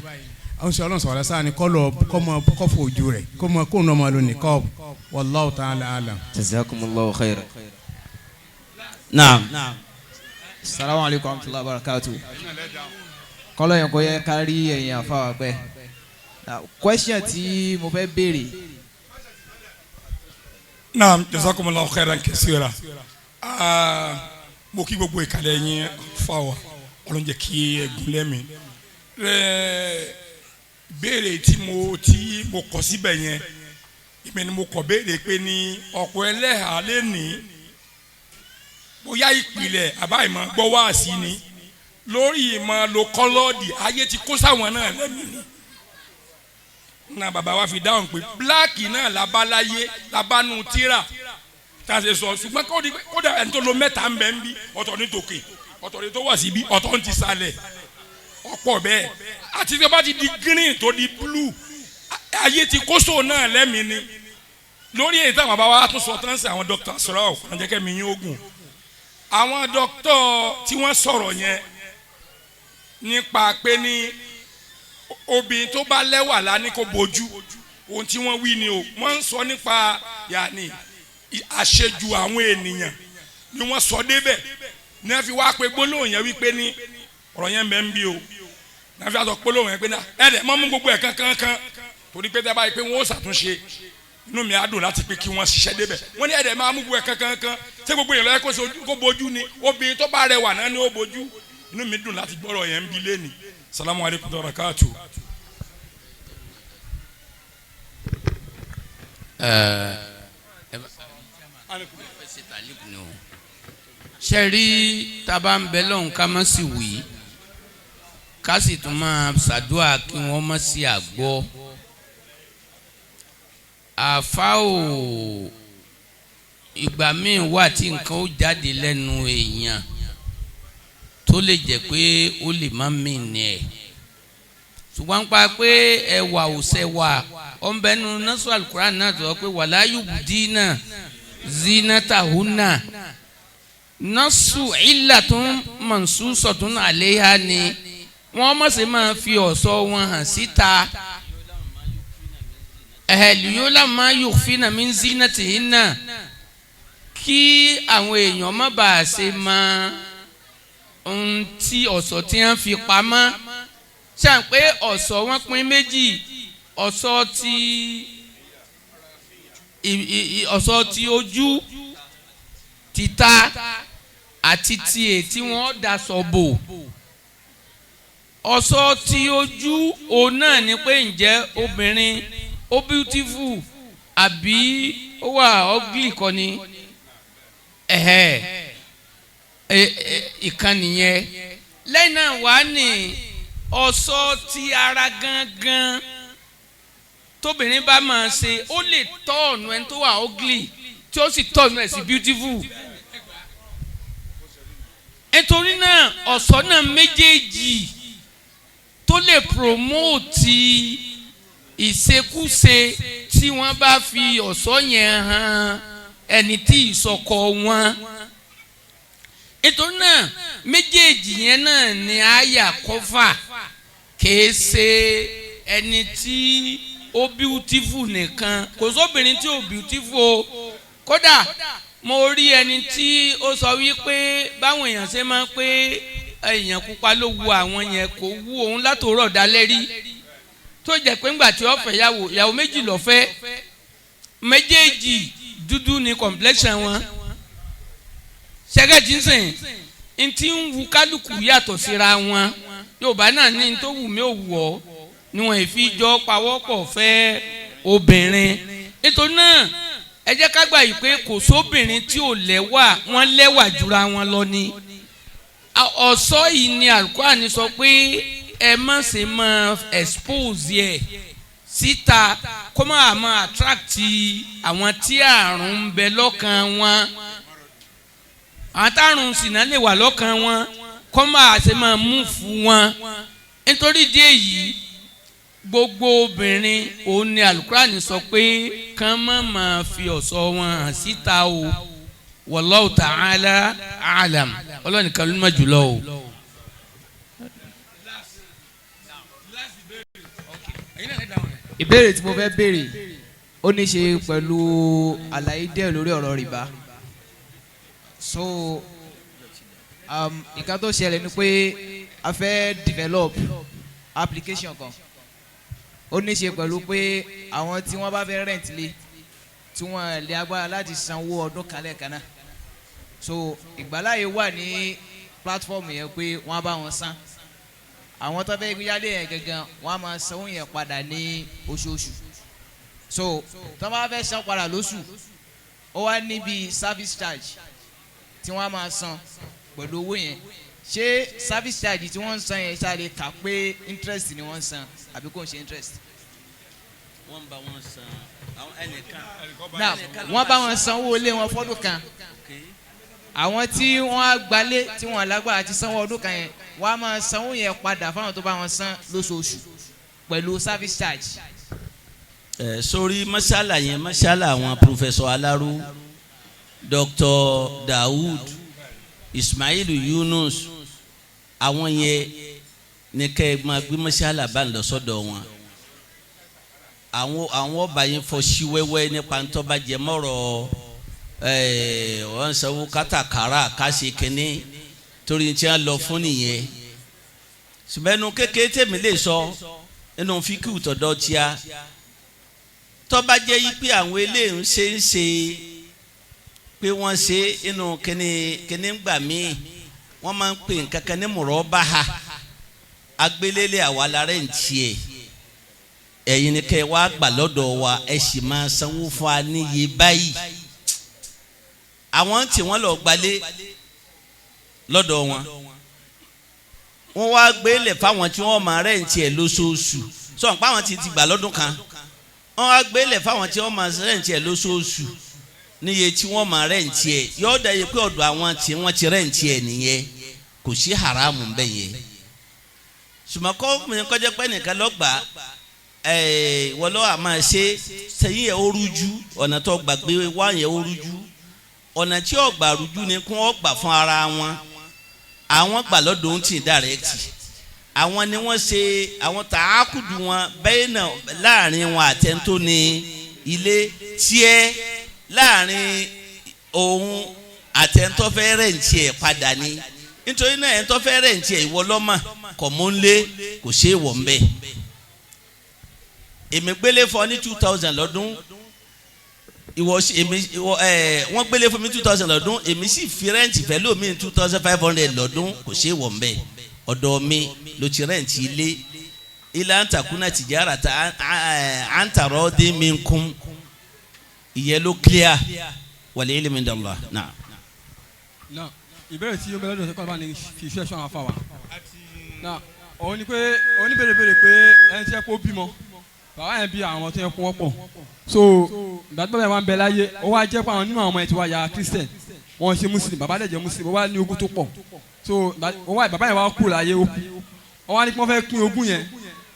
àwọn sọ Ọlọ́run sọ̀rọ̀ sáà ni kọ́fọ̀ ojú rẹ̀ kó nà ọmọ lónìí kọ́ wallahu ta'ala alam. Jazakumullahu khairan. Naam. Assalamu alaikum warahmatullahi wabarakatuh. Kọ́lọ́ yẹn kò yẹ ká rí ẹ̀yìn àfáwà pẹ́. Question tí mo fẹ́ béèrè. Naam, jazakumullahu khairan kaseera. Mo kí gbogbo ìkàlẹ̀ yín fáwà Ọlọ́run jẹ́ kí ẹ̀gún lẹ́mí. Béèrè tí mo kọ síbẹ̀ yẹn ìmọ̀ ni mo kọ béèrè pé ní ọ̀pọ̀ ẹlẹ́hàá lè ní bóyá ìpìlẹ̀ àbá ìmọ̀ gbọ́ wá sí ni lórí ìmọ̀ lo kọ́lọ́ọ̀dì ayé ti kó sáwọn náà lẹ́mí ni. Na bàbá wa fi dáhùn pé bíláàkì náà labaláyé labánu tíra tá a ṣe sọ ṣùgbọ́n kódà ẹni tó lo mẹ́ta ń bẹ ń bí ọ̀tọ̀ ní tòkè ọ̀tọ̀ ní tó wà síbí ọ̀tọ̀ ní ti sálẹ̀ ọ̀pọ̀ bẹ́ẹ̀ àti tí wọ́n bá ti di green tó di blue ayé ti kóso náà lẹ́mìí ni lórí èyí táwọn bàbá wa tún sọ tán sí àwọn dókítà sọ̀rọ̀ ọ̀kan jẹ́ kẹ́mi yín ogun àwọn dókítà tí wọ́n sọ̀rọ̀ yẹn nípa pé ní obìnrin tó bá lẹ́wà lání kó bojú ohun tí wọ́n wí ni o wọ́n ń sọ nípa yàní àṣejù àwọn ènìyàn ni wọ́n sọ débẹ̀ ní wọ́n fi wá pé gbólóhùn yẹn wípé ní ọ̀rọ̀ yẹn bẹ́ẹ̀ ń bí o ní wọ́n fi àtọ̀ gbólóhùn yẹn pé ní ẹ̀ẹ́dẹ̀ mọ́ mú gbogbo ẹ̀ kankan torí pé tẹ́ báyìí pé wọ́n ó ṣàtúnṣe inú mi á dùn láti pé kí wọ́n ṣiṣẹ́ débẹ̀ wọ́n ní ẹ̀ẹ́dẹ̀ máa mú gbogbo ẹ̀ kankan ṣé gbogbo yẹn lọ́yẹ́ kó bojú ni obìnrin tó bá rẹwà náà ni ó bojú inú mi dùn láti gbọ́rọ̀ yẹn ń bí lẹ́ni. Salamu alaikum wa barakatuh. Sẹ́rí taba ń bẹ lọ́hùn ká má sì wí ká sì tún máa ṣàdúrà kí wọ́n má sí àgbọ́. Àfa ò ìgbà míì wà tí nǹkan ó jáde lẹ́nu èèyàn tó lè jẹ́ pé ó lè má mì ní ẹ̀ ṣùgbọ́n pa pé ẹwà ò sẹ́wà ọ̀nbẹ́nu nasu alukuran náà tó pé wala yubdina zinatahunna nasu illatun mansusatun alayha ni wọ́n má ṣe máa fi ọ̀ṣọ́ wọn hàn síta liyula ma yukhfina min zinatihinna kí àwọn èèyàn má bàa ṣe máa ohun tí ọ̀ṣọ́ tí wọ́n fi pamọ́ ṣàn pé ọ̀ṣọ́ wọn pín méjì ọ̀ṣọ́ ti ojú títa àti ti ètí wọ́n daṣọ bò ọ̀ṣọ́ ti ojú òun náà ni pé ǹjẹ́ obìnrin ó beautiful àbí ó wà ugly kọ́ ni ìkànnì yẹn lẹ́yìn náà wà ní ọ̀ṣọ́ ti ara gangan tóbìnrin bá máa ṣe ó lè tọ́ ọ̀nà ẹni tó wà ugly tí ó sì tọ́ ọ̀nà ẹ̀ sí beautiful nítorí náà ọ̀ṣọ́ náà méjèèjì tó lè promote ìṣekúṣe tí wọ́n bá fi ọ̀ṣọ́ yẹn hàn ẹni tí ìsọkọ wọn. Nítorí náà méjèèjì yẹn náà ni àyà kọ́fà, kìí ṣe ẹni tí ó beautiful nìkan, kò sóbìnrin tí ó beautiful o. Kódà mo rí ẹni tí ó sọ wípé báwọn èèyàn ṣe máa ń pé èèyàn pupa ló wu àwọn yẹn, kò wu òun látòrọ̀ dalẹ́ rí, tó jẹ́ pé ńgbà tí ó fẹ́ yàwó méjì ló fẹ́, méjèèjì dúdú ni complexion wọn. Ṣẹ́gẹ́ jínsìn ntí ń wu kálukú yàtọ̀ síra wọn. Yorùbá náà ní tó wù mí ò wù ọ́ ni wọ́n fi jọ pawọ́pọ̀ fẹ́ obìnrin. Nítorí náà ẹ jẹ́ ká gbà yìí pé kò sóbìnrin tí ò lẹ́wà, wọ́n lẹ́wà jura wọn lọ ni. Ọ̀ṣọ́ yìí ni Al-Qur'an sọ pé ẹ má ṣe máa expose ẹ̀ síta kó máa attract àwọn tí àrùn ń bẹ lọ́kàn wọn, àwọn tárùn sìnà lè wà lọ́kàn wọn, kó máa ṣe máa mú fún wọn. Nítorí ìdí èyí gbogbo obìnrin òun ni Al-Qur'an sọ pé kán má máa fi ọ̀ṣọ́ wọn hàn síta o. Wallahu ta'ala a'lam. Ọlọ́run nìkan ló mọ̀ jùlọ o. Ìbéèrè tí mo fẹ́ béèrè ó ní ṣe pẹ̀lú àlàyé díẹ̀ lórí ọ̀rọ̀ rìbá. So nǹkan tó ṣẹlẹ̀ ni pé a fẹ́ develop application kan, ó ní ṣe pẹ̀lú pé àwọn tí wọ́n bá fẹ́ rent lé tí wọ́n lè agbára láti sanwó ọdún kan lẹ́ẹ̀kan náà. So ìgbàláyé wà ní platform yẹn pé wọ́n bá wọn san, àwọn tó fẹ́ yálé yẹn gangan wọ́n á máa sanwó yẹn padà ní oṣooṣù. So tó bá fẹ́ san padà lóṣù, ó wá níbi service charge tí wọ́n á máa san pẹ̀lú owó yẹn. Ṣé service charge tí wọ́n ń san yẹn ṣáà lè kà pé interest ni wọ́n ń san àbí kò ń ṣe interest? wọ́n bá wọn san àwọn ẹnìkan. Now wọ́n bá wọn san owó ilé wọn fọ́dún kan. Àwọn tí wọ́n á gbalé tí wọ́n lágbára ti sanwó ọdún kan yẹn, wọ́n á máa sanwó yẹn padà fáwọn tó bá wọn san lóṣooṣù pẹ̀lú service charge. Sórí masala yẹn, masala àwọn Professor Alaru, Dr. Daoud, Ismail Yunus, àwọn yẹn ní kẹ́ ẹ máa gbé masala bá ń lọ sọ́dọ̀ wọn. Àwọn ọba yẹn fọ sí wẹ́wẹ́ nípa ntọ́ bá jẹ mọ́rọ̀ wọ́n sanwó kátàkárà káṣe kínní torí tí wọ́n lọ fún nìyẹn. Ṣùgbọ́n ẹnu kékeré tèmi lè sọ nínú fíkìú tọ̀dọ̀ tíá tọ́ba jẹ́ yí pé àwọn eléyìí ń ṣe pé wọ́n ṣe inú kíní gbà míì wọ́n máa ń pè nǹkan kan ní mùrọ́báhà agbélélé àwa lára ń tiẹ̀ ẹ̀yin ni kẹ́ ẹ wá gbà lọ́dọ̀ wa ẹ sì máa sanwó fún wa níye báyìí. Àwọn tí wọ́n lọ gbalé lọ́dọ̀ wọn wọ́n wá gbélé fáwọn tí wọ́n máa rẹ̀ ń tiẹ̀ lóṣooṣù sọ̀rọ̀ pé àwọn ti gbà lọ́dún kan wọ́n wá gbélé fáwọn tí wọ́n máa rẹ̀ ń tiẹ̀ lóṣooṣù níye tí wọ́n máa rẹ̀ ń tiẹ̀ yóò dá yẹ pé ọ̀dọ̀ àwọn tí wọ́n ti rẹ̀ ń tiẹ̀ nìyẹn kò sí haramu ń bẹ̀ yẹn. Ṣùgbọ́n kọjá pé nìkan lọ́gbà wọ́n lọ́ àmọ́ ṣe sẹ́yìn yẹn ó rújú ọ̀nà tó gbàgbé wá yẹn ó rújú ọ̀nà tí ọ̀gbà rújú ni kún ọ̀gbà fún ara wọn àwọn gbà lọ́dọ̀ ń tì dàrẹ́kìtì àwọn ni wọ́n ṣe àwọn tààkùdù wọn bẹ́ẹ̀ náà láàrin wọn àtẹ́ntó ní ilé tiẹ̀ láàrin òun àtẹ́ntó fẹ́ rẹ̀ǹtì ẹ̀ padà ní nítorí náà ẹ̀ńtó fẹ́ rẹ̀ǹtì ẹ̀ ìwọ lọ́mọ kọ̀ mọ́ ń lé kò ṣe é wọ̀ ń bẹ́ẹ̀. Èmi gbélé fọ ní 2000 lọ́dún wọ́n gbélé fún mi 2000 lọ́dún èmi sì fi rẹ́ǹtì fẹ́ lómi 2500 lọ́dún kò ṣe é wọ̀ ń bẹ́ẹ̀. Ọ̀dọ̀ mi ló ti rẹ́ǹtì ilé ilé àǹtakùnà tìjára ta àǹtarọ́ dé mi kún ìyẹn ló clear wàlẹ́ ilé mi dàlá náà. Ìbéèrè tí ó bẹ̀rẹ̀ lọ́dọ̀ ṣe kọ́ bá ní fi iṣẹ́ ṣọ́ àwọn afáwà. Òun ni pé oníbèrè pé ẹni tí ẹ kó bímọ bàbá yẹn bí àwọn ọmọ tó yẹ kó wọ́pọ̀ so ìgbàdúgbò bẹ́ẹ̀ máa ń bẹ láyé ó wá jẹ́ pé àwọn nínú àwọn ọmọ ẹ̀ ti wá ya Christian wọ́n ṣe Muslim bàbá dẹ̀ jẹ́ Muslim ó wá ní ogún tó pọ̀ so bàbá yẹn wá kú láyé ó kú wọ́n wá ní kí wọ́n fẹ́ pín ogún yẹn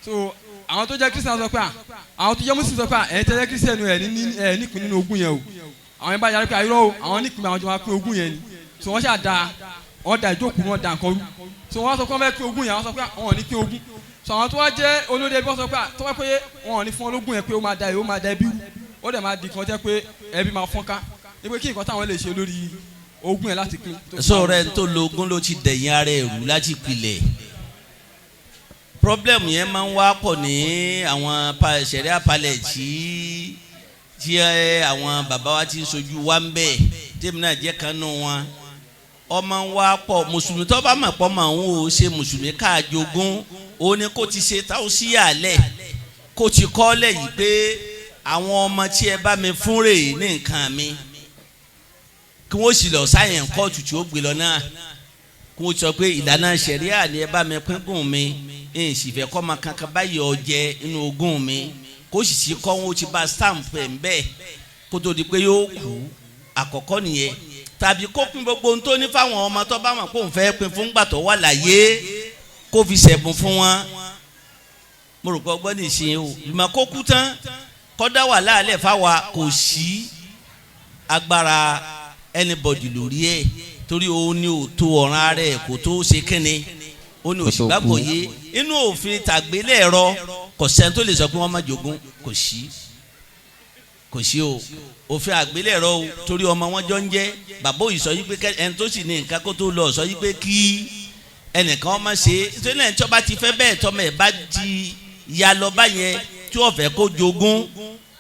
so àwọn tó jẹ́ Christian sọ pé àwọn tó jẹ́ Muslim sọ pé ẹ̀ tẹ́lẹ̀ Christian ẹ̀ nípìn nínú ogún yẹn o àwọn yẹn bá yàrá pé ayọ́ o àwọn nípìn àwọn jọ máa pín ogún yẹn ni so wọ́n ṣàdá wọ́n da ìjókòó wọn da nǹkan rú so wọ́n sọ pé wọ́n fẹ́ pín ogún yẹn àwọn sọ pé àwọn ò ní pín ogún so àwọn tó wá jẹ́ olórí ẹbí wọ́n sọ pé tó wá pé wọn ò ní fún ológun yẹn pé ó máa da ẹbí rú ó dẹ̀ máa di kan jẹ́ pé ẹbí máa fọ́n ká ewé kí nǹkan táwọn lè ṣe lórí ogún yẹn láti pín. sọ rẹ tó lo ogún ló ti dẹ̀yìn ara ẹ̀rù láti pilẹ̀ problem yẹn máa ń wá pọ̀ ní àwọn sẹ̀ríà palẹ̀ tí àwọn bàbá wa ti ń sojú wa ń bẹ̀ tèmi náà jẹ́ kan nù wọn ọmọ wa pọ̀ mùsùlùmí tó bá mọ̀ pọ̀ mọ̀ òun ò ṣe mùsùlùmí káàjogún òun ni kò ti ṣe táwọn sí àlẹ̀ kò ti kọ́ lẹ̀ yìí pé àwọn ọmọ tí ẹ bá mi fún rèé ní nǹkan mi kí wọ́n sì lọ sáyẹn kóòtù tí ó gbé lọ náà kí wọ́n sọ pé ìlànà ṣẹ̀ríà ni ẹ bá mi pín gùn mi ń sì fẹ́ kọ́ ọmọ kankan báyìí ọjẹ́ inú ogún mi kó sì sí kọ́ wọn ó ti bá stamp ẹ̀ ń bẹ́ẹ̀ kó tó di pé yóò kú àkọ́kọ́ nìyẹn tàbí kó pín gbogbo ohun tó ní fáwọn ọmọ tó bá wọn kó ń fẹ́ pín fún gbàtọ́ wà láyé kó fi ṣẹ̀bùn fún wọn mo rò pé ọgbọ́n ní ìṣe o ìmọ̀ kó kú tán kọ́dá wà láàlẹ̀ fáwa kò sí agbára anybody lórí ẹ̀ torí òun ni ò tó ọ̀ràn ara ẹ̀ kò tó ṣe kínni ó ní òsì gbàgbọ́ yé inú òfin tàgbélẹ̀rọ kò sẹ́ni tó lè sọ pé wọ́n má jogún kò sí o òfin àgbélẹ̀rọ o torí ọmọ wọn jọ ń jẹ́ bàbá òyì sọ yí pé ẹni tó sì ní nǹkan kó tó lọ sọ yí pé kí ẹnìkan ọmọ ṣe nítorí náà tí ọba ti fẹ́ bẹ́ẹ̀ tọmọ ẹ̀ bá di ya lọ báyẹn tí wọ́n fẹ́ kó jogún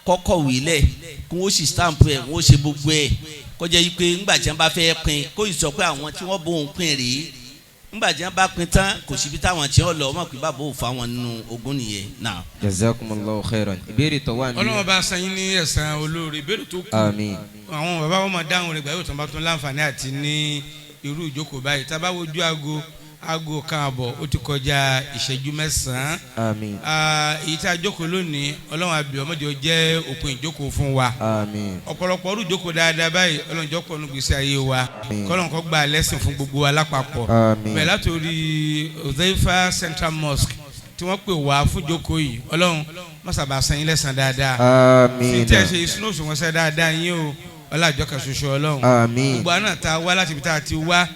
kọ́kọ́ wílẹ̀ kó wọ́n sì stamp ẹ̀ wọ́n ṣe gbogbo ẹ̀ kọjá yí pé ńgbà tí wọ́n bá fẹ́ pín kó yìí sọ pé àwọn tí wọ́n bóun pín rèé ńgbà tí wọ́n bá pín tán kò síbi táwọn tí wọ́n lọ wọ́n pè bàbá òun fáwọn nínú ogún nìyẹn náà. jazakumullahu khairan ìbéèrè tó wà ní. ọlọ́run bá san yín ní ẹ̀san olóore ìbéèrè tó kù. àmín. àwọn bàbá wọn máa dáhùn rẹ̀ gbà yóò tán bá tún láǹfààní àti ní irú ìjókòó báyìí tá a bá wojú aago kan àbọ̀ ó ti kọjá ìṣẹ́jú mẹ́sàn-án. àmín. èyí tí a jókòó lónìí ọlọ́run àbí ọmọdé ó jẹ́ òpin ìjókòó fún wa. àmín. ọ̀pọ̀lọpọ̀ ọdún ìjókòó dáadáa báyìí ọlọ́run jọ́ pọ̀ nígbèsè ayé wa kọ́lọ́n kọ́ gba lẹ́sìn fún gbogbo wa lápapọ̀. àmín. bẹ́ẹ̀ látòrí Hudhaefah Central Mosque tí wọ́n pè wá fún ìjókòó yìí ọlọ́run mọ́sàbà san yín lẹ́san dáadáa. àmín. fi tẹ́ ṣe ìṣúná òṣùwọ̀n sẹ́ dáadáa yín o ọlọ́àjọ kan ṣoṣo ọlọ́run. àmín. gbogbo àná ta wá láti ibi tá a ti wá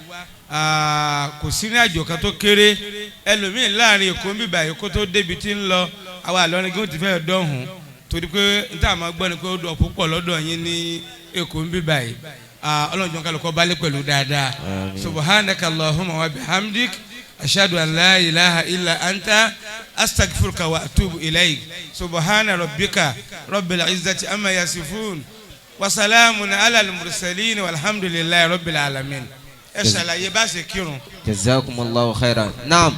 kò sí ní àjò kan tó kéré ẹlòmíì láàrin èkó ń bíbà èkó tó débi tí ń lọ àwa àlọ́rin gígùn ti fẹ́ dọ̀hún torí pé n tá a máa gbọ́ ni pé ó dọ̀ púpọ̀ lọ́dọ̀ yín ní èkó ń bíbà yìí ọlọ́run kálukọ́ balẹ̀ pẹ̀lú dáadáa subhanaka allahumma wa bihamdik ashhadu an la ilaha illa anta astaghfiruka wa atubu ilayk subhana rabbika rabbil izzati amma yasifun wa salamun ala al mursalin walhamdulillahi rabbil alamin ẹ ṣàlàyé bá ṣe kírun. jazakumullahu khairan naam.